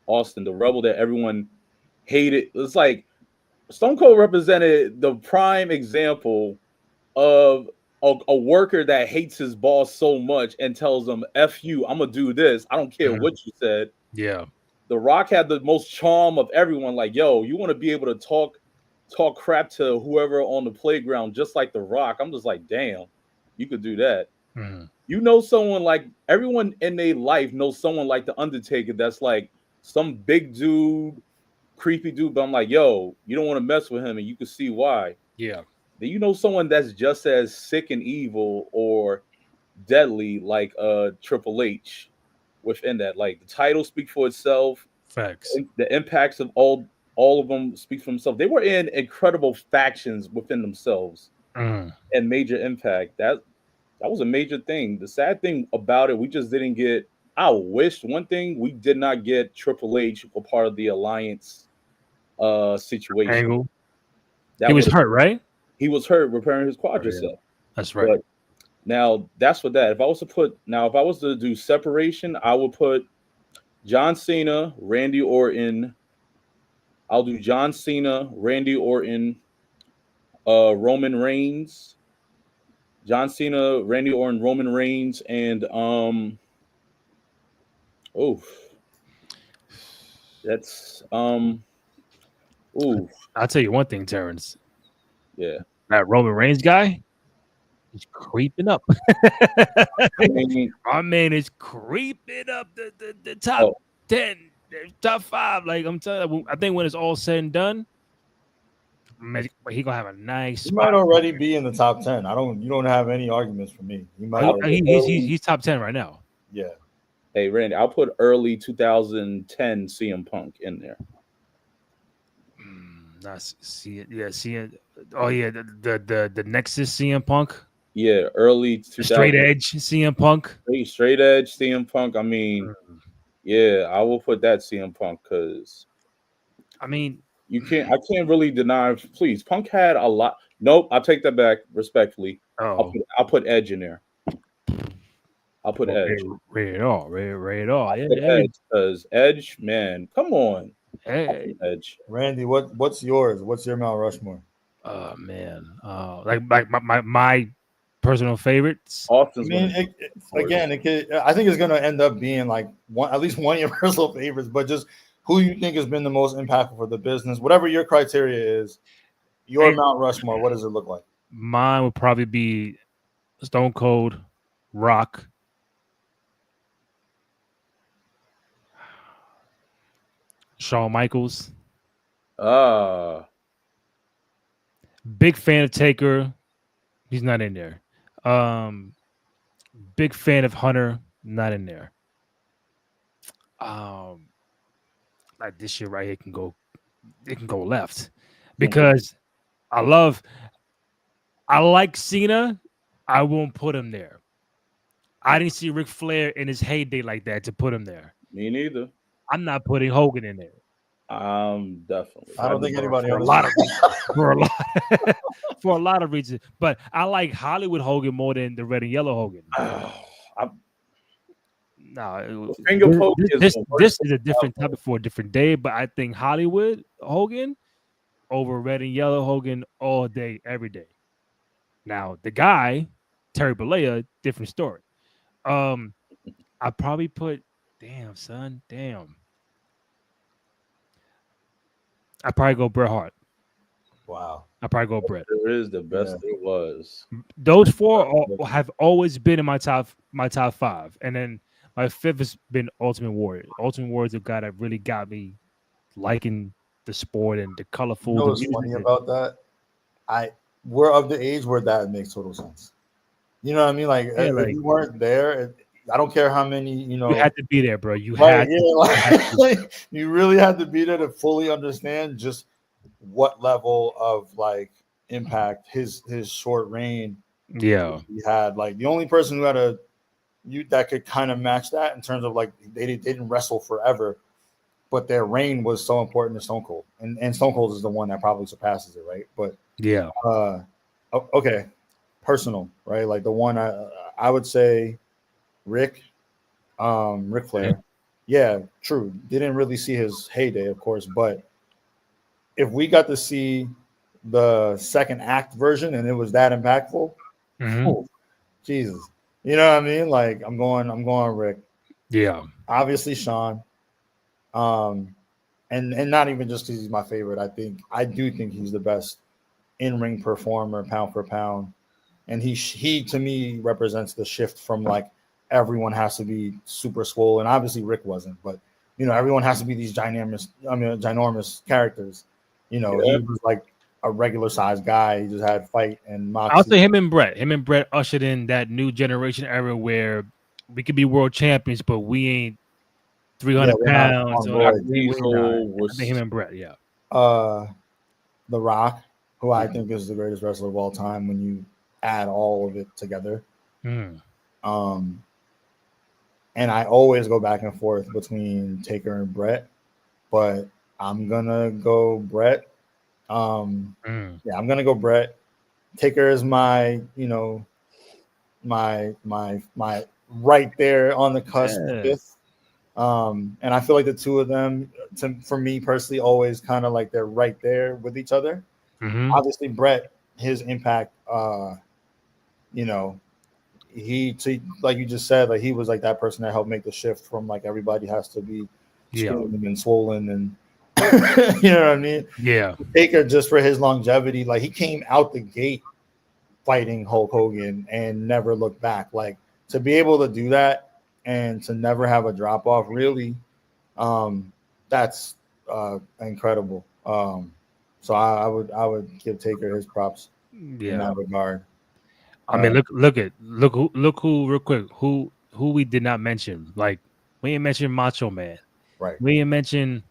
[SPEAKER 2] Austin, the rebel that everyone hated. It's like Stone Cold represented the prime example of a worker that hates his boss so much and tells him, F you, I'm going to do this. I don't care what you said.
[SPEAKER 1] Yeah.
[SPEAKER 2] The Rock had the most charm of everyone. Like, yo, you want to be able to talk crap to whoever on the playground just like The Rock. I'm just like, damn, you could do that. You know, someone like everyone in their life knows someone like The Undertaker that's like some big dude, creepy dude, but I'm like, yo, you don't want to mess with him, and you can see why.
[SPEAKER 1] Yeah.
[SPEAKER 2] Then you know someone that's just as sick and evil or deadly like Triple H within that. Like the title speak for itself.
[SPEAKER 1] Facts.
[SPEAKER 2] The impacts of all of them speak for themselves. They were in incredible factions within themselves and major impact. That was a major thing. The sad thing about it, we just didn't get. I wish one thing we did not get Triple H for part of the alliance situation.
[SPEAKER 1] Angle. He was hurt, right?
[SPEAKER 2] He was hurt repairing his quadricep.
[SPEAKER 1] Yeah. That's right.
[SPEAKER 2] But now that's for that. If I was to do separation, I would put John Cena, Randy Orton. I'll do John Cena, Randy Orton, Roman Reigns. John Cena, Randy Orton, Roman Reigns, and that's
[SPEAKER 1] I'll tell you one thing, Terrence.
[SPEAKER 2] Yeah.
[SPEAKER 1] That Roman Reigns guy, he's creeping up. Our man is creeping up the top 10, top 5. Like I'm telling you, I think when it's all said and done, he gonna have a nice.
[SPEAKER 3] He might already be in the top 10. You don't have any arguments for me.
[SPEAKER 1] He's top 10 right now.
[SPEAKER 3] Yeah.
[SPEAKER 2] Hey Randy, I'll put early 2010 CM Punk in there.
[SPEAKER 1] See it. Oh yeah, the Nexus CM Punk.
[SPEAKER 2] Yeah, early 2000.
[SPEAKER 1] Straight Edge CM Punk.
[SPEAKER 2] Straight Edge CM Punk. I mean, yeah, I will put that CM Punk because
[SPEAKER 1] I mean
[SPEAKER 2] I can't really deny. Please, Punk had a lot. Nope, I'll take that back respectfully. I'll put Edge in there. I'll put Edge.
[SPEAKER 1] Ray it all.
[SPEAKER 2] Edge because Edge, man, come on.
[SPEAKER 1] Hey,
[SPEAKER 2] Edge.
[SPEAKER 3] Randy, what's yours? What's your Mount Rushmore?
[SPEAKER 1] Oh man, like my personal favorites.
[SPEAKER 2] Austin's
[SPEAKER 3] I think it's gonna end up being like at least one of your personal favorites, but just who you think has been the most impactful for the business, whatever your criteria is. Your Mount Rushmore, what does it look like?
[SPEAKER 1] Mine would probably be Stone Cold, Rock, Shawn Michaels. Big fan of Taker. He's not in there. Big fan of Hunter. Not in there. Like this shit right here can go left because I like Cena. I won't put him there. I didn't see Ric Flair in his heyday like that to put him there.
[SPEAKER 2] Me neither.
[SPEAKER 1] I'm not putting Hogan in there.
[SPEAKER 2] Definitely.
[SPEAKER 3] I don't think anybody
[SPEAKER 1] for a lot of reasons. But I like Hollywood Hogan more than the red and yellow Hogan. No,
[SPEAKER 2] Finger poke is
[SPEAKER 1] this
[SPEAKER 2] the
[SPEAKER 1] this
[SPEAKER 2] worst
[SPEAKER 1] is a different topic for a different day. But I think Hollywood Hogan over red and yellow Hogan all day, every day. Now the guy Terry Bollea, different story. I probably put, damn son, damn. I probably go Bret Hart.
[SPEAKER 3] Wow.
[SPEAKER 1] I probably go Bret.
[SPEAKER 2] There is the best there was.
[SPEAKER 1] Those four have always been in my top five, and then my fifth has been Ultimate Warrior. Ultimate Warrior is the guy that really got me liking the sport and the colorful.
[SPEAKER 3] You know
[SPEAKER 1] The
[SPEAKER 3] what's
[SPEAKER 1] music.
[SPEAKER 3] funny about that? We're of the age where that makes total sense. You know what I mean? Like,
[SPEAKER 1] Yeah,
[SPEAKER 3] if
[SPEAKER 1] like,
[SPEAKER 3] you weren't there, I don't care how many,
[SPEAKER 1] you had to be there, bro. You
[SPEAKER 3] right?
[SPEAKER 1] had
[SPEAKER 3] Yeah,
[SPEAKER 1] to.
[SPEAKER 3] like, you really had to be there to fully understand just what level of like impact his short reign
[SPEAKER 1] Yeah,
[SPEAKER 3] he had. Like, the only person who had that could kind of match that in terms of like they didn't wrestle forever, but their reign was so important to Stone Cold, and Stone Cold is the one that probably surpasses it, right? But
[SPEAKER 1] yeah.
[SPEAKER 3] okay, personal, right? Like the one I would say, Rick Flair. Yeah, true. Didn't really see his heyday, of course, but if we got to see the second act version and it was that impactful, oh, Jesus, you know what I mean? Like I'm going Rick.
[SPEAKER 1] Yeah.
[SPEAKER 3] Obviously Sean, and not even just because he's my favorite. I do think he's the best in-ring performer, pound for pound, and he to me represents the shift from like everyone has to be super swole, and obviously Rick wasn't, but everyone has to be these ginormous characters. He was like a regular sized guy. He just had fight and moxie.
[SPEAKER 1] I'll say him and Brett ushered in that new generation era where we could be world champions, but we ain't 300 pounds. I think him and Brett, yeah.
[SPEAKER 3] The Rock, who I think is the greatest wrestler of all time when you add all of it together. And I always go back and forth between Taker and Brett, but I'm gonna go Brett. Yeah, I'm gonna go Brett. Taker is my my right there on the cusp fifth. And I feel like the two of them, for me personally, always kind of like they're right there with each other. Obviously, Brett, his impact, he, like you just said, like he was like that person that helped make the shift from like everybody has to be screaming and swollen and you know what I mean?
[SPEAKER 1] Yeah.
[SPEAKER 3] Taker, just for his longevity, like he came out the gate fighting Hulk Hogan and never looked back. Like to be able to do that and to never have a drop off, really, that's incredible. So I would give Taker his props in that regard.
[SPEAKER 1] I mean, look who real quick who we did not mention. Like we didn't mention Macho Man,
[SPEAKER 3] right?
[SPEAKER 1] We didn't mention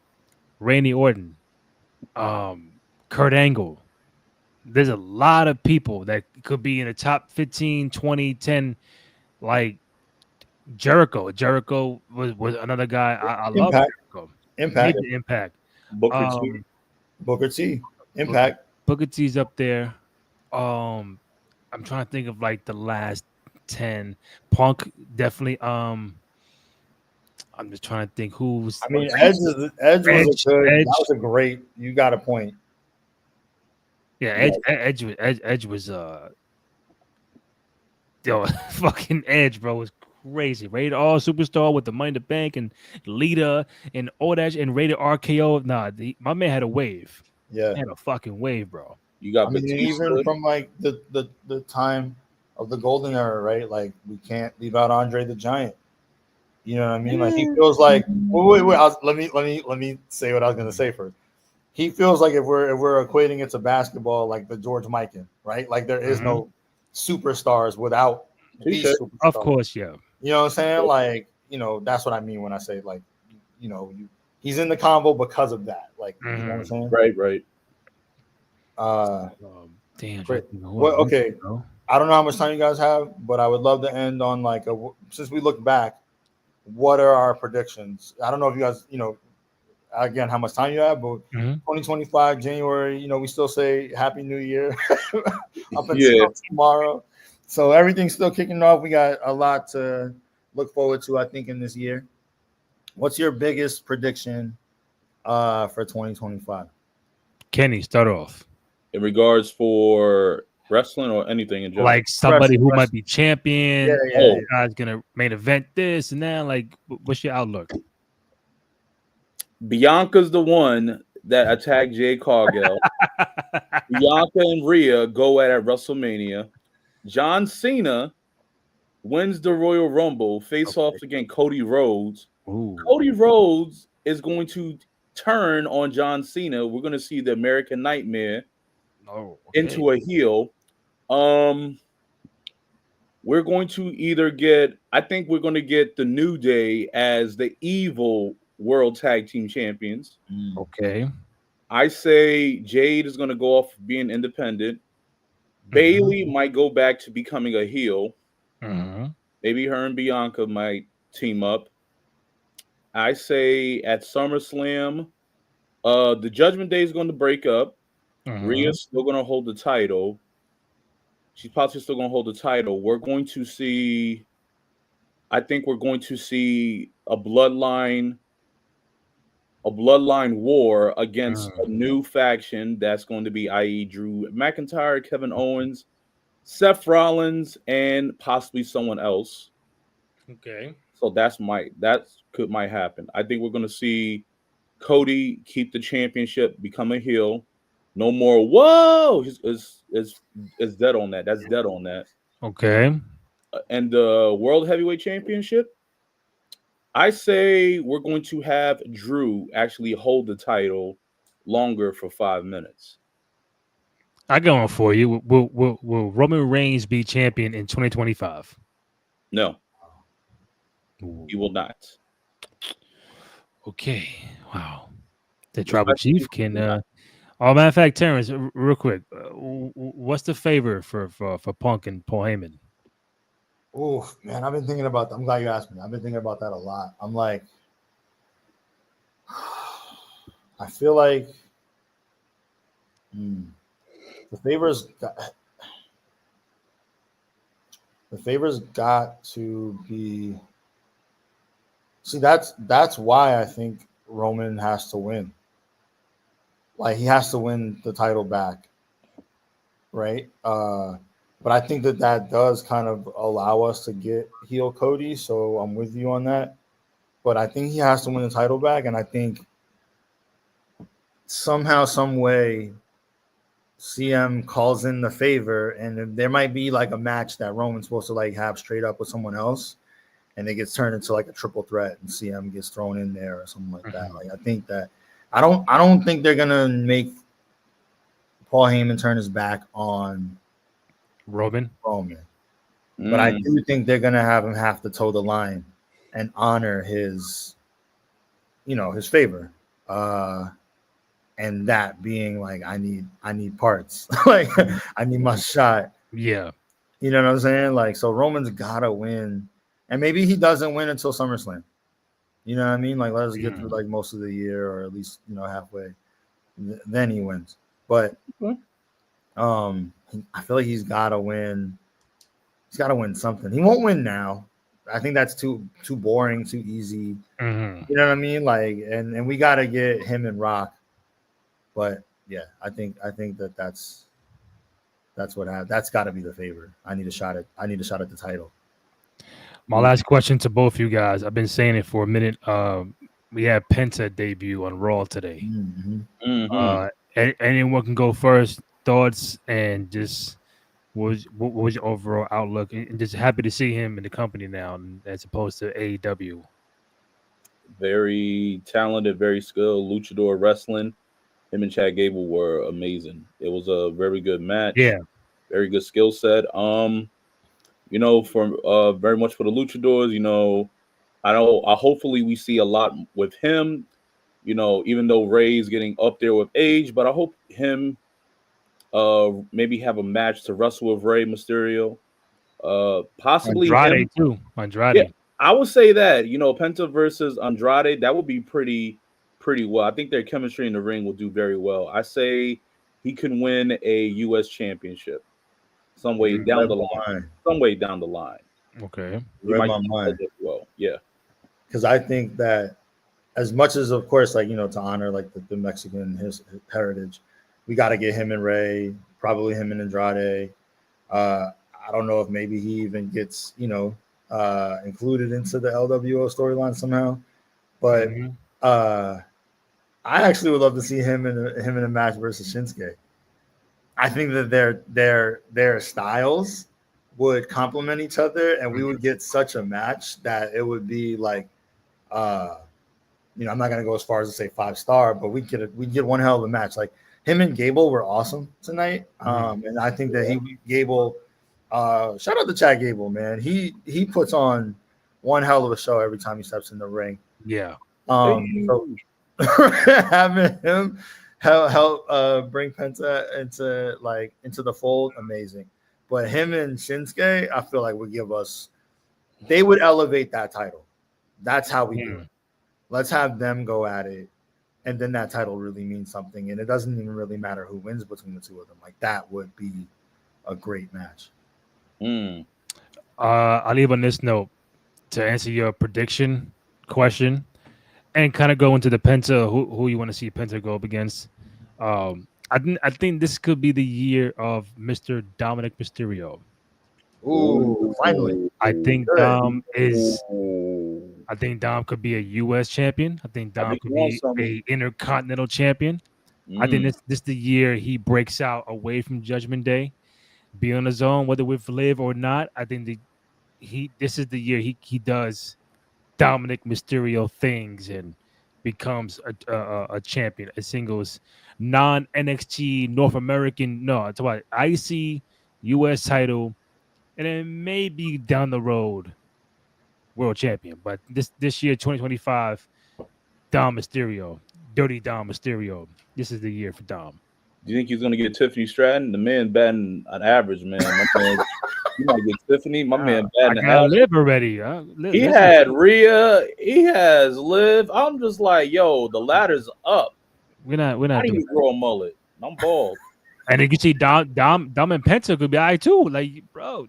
[SPEAKER 1] Randy Orton, Kurt Angle. There's a lot of people that could be in the top 15, 20, 10. Like Jericho was another guy. I love Jericho. Impact.
[SPEAKER 3] Booker T. Impact.
[SPEAKER 1] Booker T's up there. I'm trying to think of like the last 10. Punk definitely. I'm just trying to think who's.
[SPEAKER 3] I mean, Edge was that was a great. You got a point.
[SPEAKER 1] Yeah, Edge was fucking Edge, bro, was crazy. Rated R superstar with the Money in the Bank and Lita and all that, and rated RKO. Nah, my man had a wave.
[SPEAKER 3] Yeah,
[SPEAKER 1] he had a fucking wave, bro.
[SPEAKER 2] You got
[SPEAKER 3] even from like the time of the golden era, right? Like we can't leave out Andre the Giant. You know what I mean? Like he feels like wait. Let me say what I was gonna say first. He feels like if we're equating it to basketball, like the George Mikan, right? Like there is no superstars without these superstars.
[SPEAKER 1] Of course, yeah.
[SPEAKER 3] You know what I'm saying? Like, that's what I mean when I say like, he's in the combo because of that. Like, you know what I'm saying?
[SPEAKER 2] Right.
[SPEAKER 1] Damn.
[SPEAKER 3] Well, okay. I don't know how much time you guys have, but I would love to end on like since we look back, what are our predictions? I don't know if you guys, again, how much time you have, but 2025 January, we still say Happy New Year up until tomorrow. So everything's still kicking off. We got a lot to look forward to, I think, in this year. What's your biggest prediction for 2025?
[SPEAKER 1] Kenny, start off.
[SPEAKER 2] In regards for wrestling or anything in general.
[SPEAKER 1] Like somebody who might be champion.
[SPEAKER 3] Yeah.
[SPEAKER 1] Guy's gonna main event this and that. Like, what's your outlook?
[SPEAKER 2] Bianca's the one that attacked Jade Cargill. Bianca and Rhea go at WrestleMania. John Cena wins the Royal Rumble, face off against Cody Rhodes.
[SPEAKER 1] Ooh.
[SPEAKER 2] Cody Rhodes is going to turn on John Cena. We're going to see the American Nightmare into a heel. We're going to either get, I think we're going to get the New Day as the evil World Tag Team Champions.
[SPEAKER 1] Okay.
[SPEAKER 2] I say Jade is going to go off being independent. Bailey might go back to becoming a heel. Maybe her and Bianca might team up. I say at SummerSlam, the Judgment Day is going to break up. Rhea's still going to hold the title. She's possibly still going to hold the title. We're going to see, I think we're going to see a bloodline war against a new faction that's going to be, i.e., Drew McIntyre, Kevin Owens, Seth Rollins, and possibly someone else.
[SPEAKER 1] Okay.
[SPEAKER 2] So that might happen. I think we're going to see Cody keep the championship, become a heel. No more. Whoa, is dead on that. That's dead on that.
[SPEAKER 1] Okay.
[SPEAKER 2] And the World Heavyweight Championship, I say we're going to have Drew actually hold the title longer for 5 minutes.
[SPEAKER 1] I got one for you. Will Roman Reigns be champion in 2025?
[SPEAKER 2] No. He will not.
[SPEAKER 1] Okay. Wow. The Tribal Chief can. Oh, matter of fact, Terrence, real quick, what's the favor for Punk and Paul Heyman?
[SPEAKER 3] Oh man, I've been thinking about that. I'm glad you asked me. I've been thinking about that a lot. I'm like, I feel like the favors got to be. See, that's why I think Roman has to win. Like, he has to win the title back, right? But I think that does kind of allow us to get heel Cody. So I'm with you on that. But I think he has to win the title back, and I think somehow, some way, CM calls in the favor, and there might be like a match that Roman's supposed to like have straight up with someone else, and it gets turned into like a triple threat, and CM gets thrown in there or something like that. Like, I think that I don't think they're gonna make Paul Heyman turn his back on
[SPEAKER 1] Roman.
[SPEAKER 3] But I do think they're gonna have him have to toe the line and honor his favor. And that being like, I need parts. Like, I need my shot.
[SPEAKER 1] Yeah.
[SPEAKER 3] You know what I'm saying? Like, so Roman's gotta win. And maybe he doesn't win until SummerSlam. You know what I mean? Like, let us get through like most of the year, or at least, halfway. Then he wins. But I feel like he's gotta win. He's gotta win something. He won't win now. I think that's too boring, too easy. You know what I mean? Like, and we gotta get him and Rock. But yeah, I think that's what happened. That's got to be the favor. I need a shot at the title.
[SPEAKER 1] My last question to both you guys. I've been saying it for a minute. We had Penta debut on Raw today. Anyone can go first. Thoughts and just what was your overall outlook? And just happy to see him in the company now, as opposed to AEW.
[SPEAKER 2] Very talented, very skilled luchador wrestling. Him and Chad Gable were amazing. It was a very good match.
[SPEAKER 1] Yeah,
[SPEAKER 2] very good skill set. For very much for the luchadors. I hopefully we see a lot with him. Even though Ray's getting up there with age, but I hope him maybe have a match to wrestle with Rey Mysterio. Possibly
[SPEAKER 1] Andrade too. Andrade.
[SPEAKER 2] Yeah, I would say that Penta versus Andrade, that would be pretty well. I think their chemistry in the ring will do very well. I say he can win a U.S. championship some way down the line.
[SPEAKER 1] Okay.
[SPEAKER 2] He
[SPEAKER 3] Read
[SPEAKER 2] might
[SPEAKER 3] my
[SPEAKER 2] get
[SPEAKER 3] mind.
[SPEAKER 2] as well. Yeah.
[SPEAKER 3] Because I think that as much as, of course, like, to honor like the Mexican his heritage, we got to get him and Ray, probably him and Andrade. I don't know if maybe he even gets included into the LWO storyline somehow, but
[SPEAKER 1] Mhm.
[SPEAKER 3] I actually would love to see him in a match versus Shinsuke. I think that their styles would complement each other, and we would get such a match that it would be like, I'm not gonna go as far as to say 5-star, but we get one hell of a match. Like him and Gable were awesome tonight, and I think that Gable, shout out to Chad Gable, man. He puts on one hell of a show every time he steps in the ring.
[SPEAKER 1] Yeah.
[SPEAKER 3] So having him help bring Penta into the fold, amazing. But him and Shinsuke, I feel like they would elevate that title. That's how we do it. Let's have them go at it, and then that title really means something. And it doesn't even really matter who wins between the two of them. Like that would be a great match.
[SPEAKER 1] I'll leave on this note to answer your prediction question and kind of go into the Penta who you want to see Penta go up against. I think this could be the year of Mr. Dominic Mysterio.
[SPEAKER 3] Ooh, finally.
[SPEAKER 1] I think
[SPEAKER 3] Good.
[SPEAKER 1] Dom could be a U.S. champion. I think Dom could be a Intercontinental champion. I think this is the year he breaks out away from Judgment Day, be on his own, whether with Liv or not. I think this is the year he does Dominic Mysterio things and becomes a champion, a singles non NXT North American. No, it's about IC US title, and then maybe down the road world champion. But this year, 2025, Dom Mysterio, Dirty Dom Mysterio. This is the year for Dom.
[SPEAKER 2] Do you think he's gonna get Tiffany Stratton? The man batting an average, man. My man, he might get Tiffany. My man batting an average.
[SPEAKER 1] Liv already.
[SPEAKER 2] He had Rhea. He has Liv. I'm just like, yo, the ladder's up.
[SPEAKER 1] We're not.
[SPEAKER 2] How do you grow a mullet? I'm bald.
[SPEAKER 1] And then you see Dom and Penta could be all right too. Like, bro,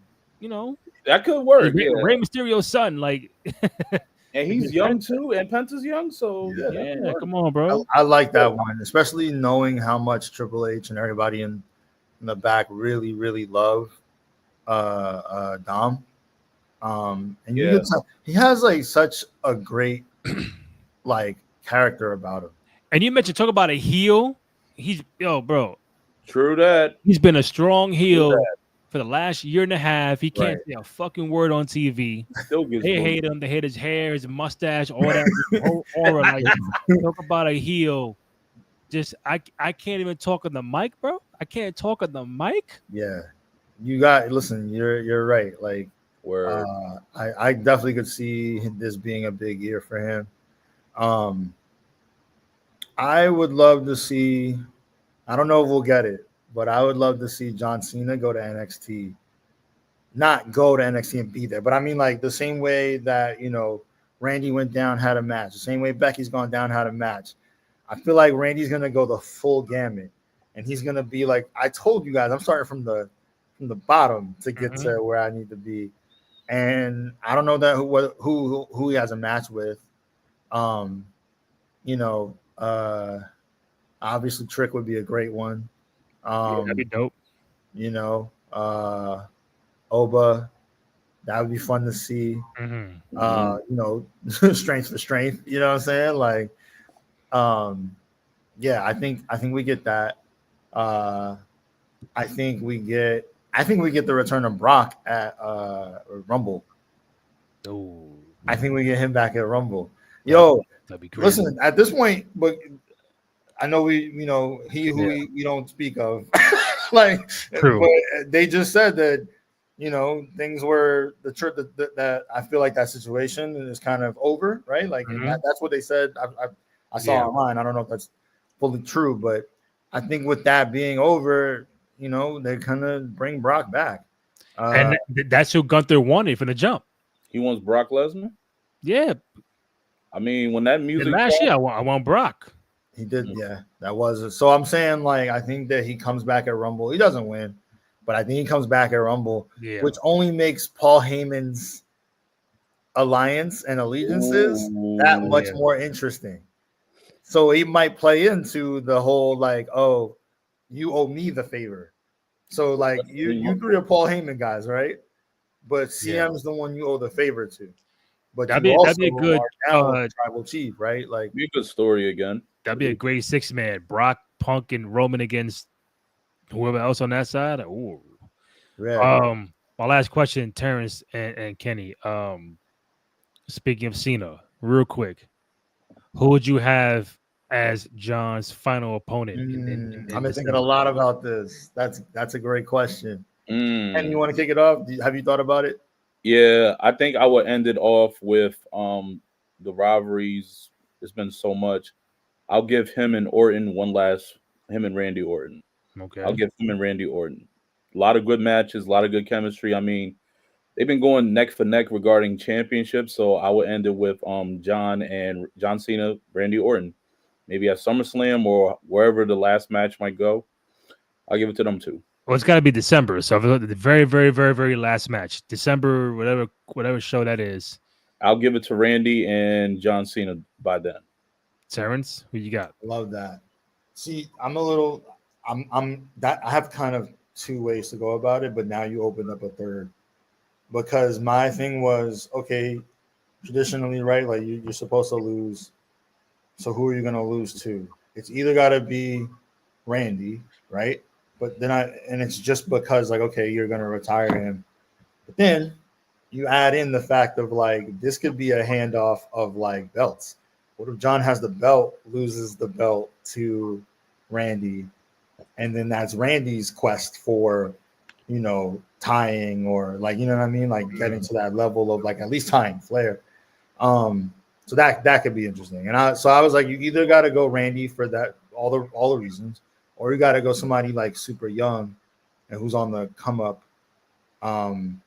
[SPEAKER 2] that could work.
[SPEAKER 1] Rey Mysterio's son, like,
[SPEAKER 3] and
[SPEAKER 2] he's young too, and Penta's young, so
[SPEAKER 1] yeah, come on, bro.
[SPEAKER 3] I like that one, especially knowing how much Triple H and everybody in the back really, really love Dom. And you can tell he has like such a great like character about him.
[SPEAKER 1] And you mentioned talk about a heel. Bro.
[SPEAKER 2] True that.
[SPEAKER 1] He's been a strong heel for the last year and a half. He can't say a fucking word on TV. They hate him. They hate his hair, his mustache, all that whole aura. Like, talk about a heel. Just I can't even talk on the mic, bro. I can't talk on the mic.
[SPEAKER 3] Yeah, listen. You're right. Like, I definitely could see this being a big year for him. I would love to see. I don't know if we'll get it, but I would love to see John Cena go to NXT. Not go to NXT and be there, but I mean, like the same way that Randy went down, had a match. The same way Becky's gone down, had a match. I feel like Randy's gonna go the full gamut, and he's gonna be like, I told you guys, I'm starting from the bottom to get to where I need to be. And I don't know that who he has a match with. Obviously Trick would be a great one.
[SPEAKER 1] That'd be dope.
[SPEAKER 3] Oba, that would be fun to see. Strength for strength. You know what I'm saying? Like, I think we get that. I think we get the return of Brock at Rumble.
[SPEAKER 1] Oh,
[SPEAKER 3] I think we get him back at Rumble. Yo,
[SPEAKER 1] that'd be crazy.
[SPEAKER 3] Listen, at this point, but I know we don't speak of, like,
[SPEAKER 1] true.
[SPEAKER 3] But they just said that things were that I feel like that situation is kind of over, right? Like that's what they said. I saw online. I don't know if that's fully true, but I think with that being over, they kind of bring Brock back.
[SPEAKER 1] And that's who Gunther wanted from the jump.
[SPEAKER 2] He wants Brock Lesnar?
[SPEAKER 1] Yeah.
[SPEAKER 2] I mean, when that music
[SPEAKER 1] last year, I want Brock.
[SPEAKER 3] He did, yeah. That was it. So I'm saying, like, I think that he comes back at Rumble. He doesn't win, but I think he comes back at Rumble,
[SPEAKER 1] Yeah.
[SPEAKER 3] which only makes Paul Heyman's alliance and allegiances that much more interesting. So he might play into the whole like, oh, you owe me the favor. So like you three are Paul Heyman guys, right? But CM's the one you owe the favor to. But
[SPEAKER 1] that'd
[SPEAKER 3] you also
[SPEAKER 1] be a good
[SPEAKER 3] are down with the tribal chief, right? Like
[SPEAKER 2] be a good story again.
[SPEAKER 1] That'd be a great 6-man. Brock, Punk, and Roman against whoever else on that side. Ooh.
[SPEAKER 3] yeah.
[SPEAKER 1] My last question, Terrence and Kenny. Speaking of Cena, real quick, who would you have as John's final opponent?
[SPEAKER 3] I've been thinking a lot about this. That's a great question. And you want to kick it off? Have you thought about it?
[SPEAKER 2] Yeah, I think I would end it off with the rivalries. It's been so much. I'll give him and Orton him and Randy Orton.
[SPEAKER 1] Okay.
[SPEAKER 2] I'll give him and Randy Orton. A lot of good matches, a lot of good chemistry. I mean, they've been going neck for neck regarding championships, so I would end it with John Cena, Randy Orton. Maybe at SummerSlam or wherever the last match might go. I'll give it to them too.
[SPEAKER 1] Well, it's got to be December. So the very, very, very, very last match, December, whatever show that is.
[SPEAKER 2] I'll give it to Randy and John Cena by then.
[SPEAKER 1] Terrence, who you got?
[SPEAKER 3] Love that. See, I have kind of two ways to go about it, but now you opened up a third. Because my thing was, okay, traditionally, right? Like you're supposed to lose. So who are you going to lose to? It's either got to be Randy, right? But then it's just because like, okay, you're going to retire him. But then you add in the fact of like, this could be a handoff of like belts. What if John has the belt, loses the belt to Randy, and then that's Randy's quest for, tying or like, you know what I mean? Like getting to that level of like at least tying Flair. So that could be interesting. And I was like, you either got to go Randy for that, all the reasons, or you got to go somebody like super young and who's on the come up. And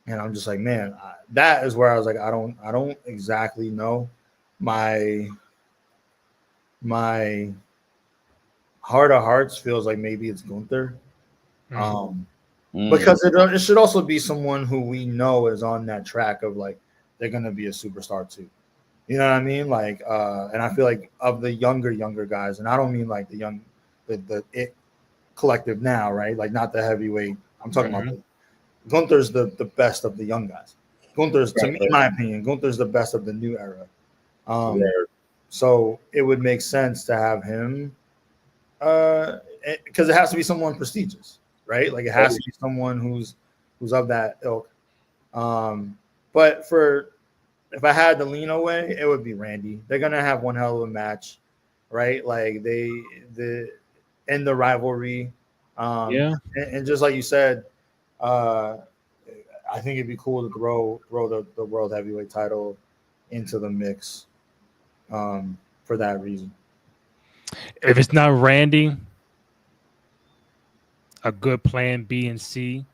[SPEAKER 3] I'm just like, man, that is where I was like, I don't exactly know. My heart of hearts feels like maybe it's Gunther. Because it should also be someone who we know is on that track of like they're gonna be a superstar too. You know what I mean? Like, and I feel like of the younger guys, and I don't mean like the it collective now, right? Like not the heavyweight. I'm talking about Gunther's the best of the young guys. Gunther's, to me, in my opinion, Gunther's the best of the new era. So it would make sense to have him, because it has to be someone prestigious, right? Like it has to be someone who's of that ilk. But if I had to lean away, it would be Randy. They're gonna have one hell of a match, right? Like the end the rivalry. And just like you said, I think it'd be cool to throw the world heavyweight title into the mix for that reason.
[SPEAKER 1] If it's not Randy, a good plan B and C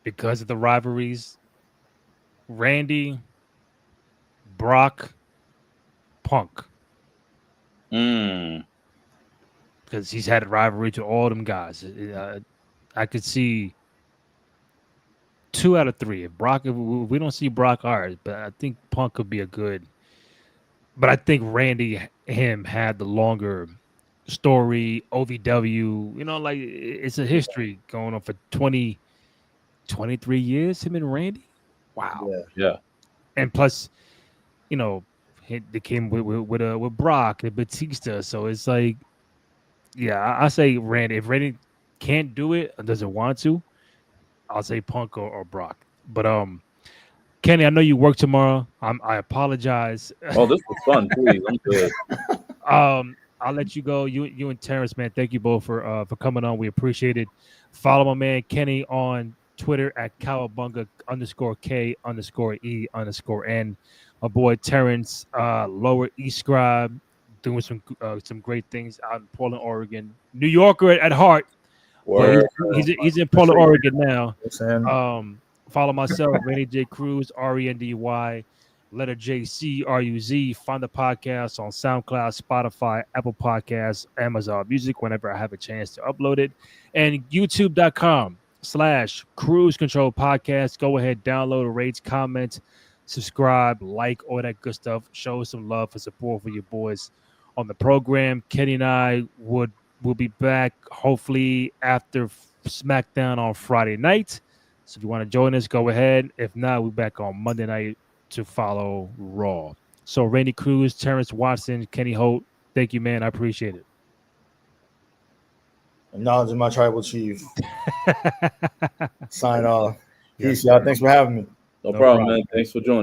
[SPEAKER 1] because of the rivalries, Randy, Brock, Punk.
[SPEAKER 2] Mm.
[SPEAKER 1] Because he's had a rivalry to all them guys. I could see 2 out of 3. If we don't see Brock, all right, but I think Punk could be a good. But I think Randy him had the longer story, OVW, like it's a history going on for 23 years, him and Randy. Wow.
[SPEAKER 2] Yeah.
[SPEAKER 1] And plus, they came with Brock and Batista. So it's like, yeah, I say Randy. If Randy can't do it or doesn't want to, I'll say Punk or Brock. But Kenny, I know you work tomorrow. I apologize.
[SPEAKER 2] Oh, this was fun, please. I'm good.
[SPEAKER 1] I'll let you go. You and Terrence, man, thank you both for coming on. We appreciate it. Follow my man Kenny on Twitter at Cowabunga _K_E_N. My boy Terrence, Lower East Scribe, doing some great things out in Portland, Oregon. New Yorker at heart. He's in Portland, Oregon now. Follow myself, Randy J. Cruz, RENDY, letter J CRUZ. Find the podcast on SoundCloud, Spotify, Apple Podcasts, Amazon Music whenever I have a chance to upload it. And YouTube.com/Cruise Control Podcast. Go ahead, download, rate, comment, subscribe, like, all that good stuff. Show some love and support for your boys on the program. Kenny and I will be back hopefully after SmackDown on Friday night. So if you want to join us, go ahead. If not, we're back on Monday night to follow Raw. So Randy Cruz, Terrence Watson, Kenny Holt, thank you, man. I appreciate it.
[SPEAKER 3] Acknowledging my tribal chief. Sign off.
[SPEAKER 1] Yes,
[SPEAKER 3] Peace, y'all.
[SPEAKER 1] sir.
[SPEAKER 3] Thanks for having me.
[SPEAKER 2] No
[SPEAKER 1] No
[SPEAKER 2] problem,
[SPEAKER 1] problem.
[SPEAKER 2] man. Thanks for joining.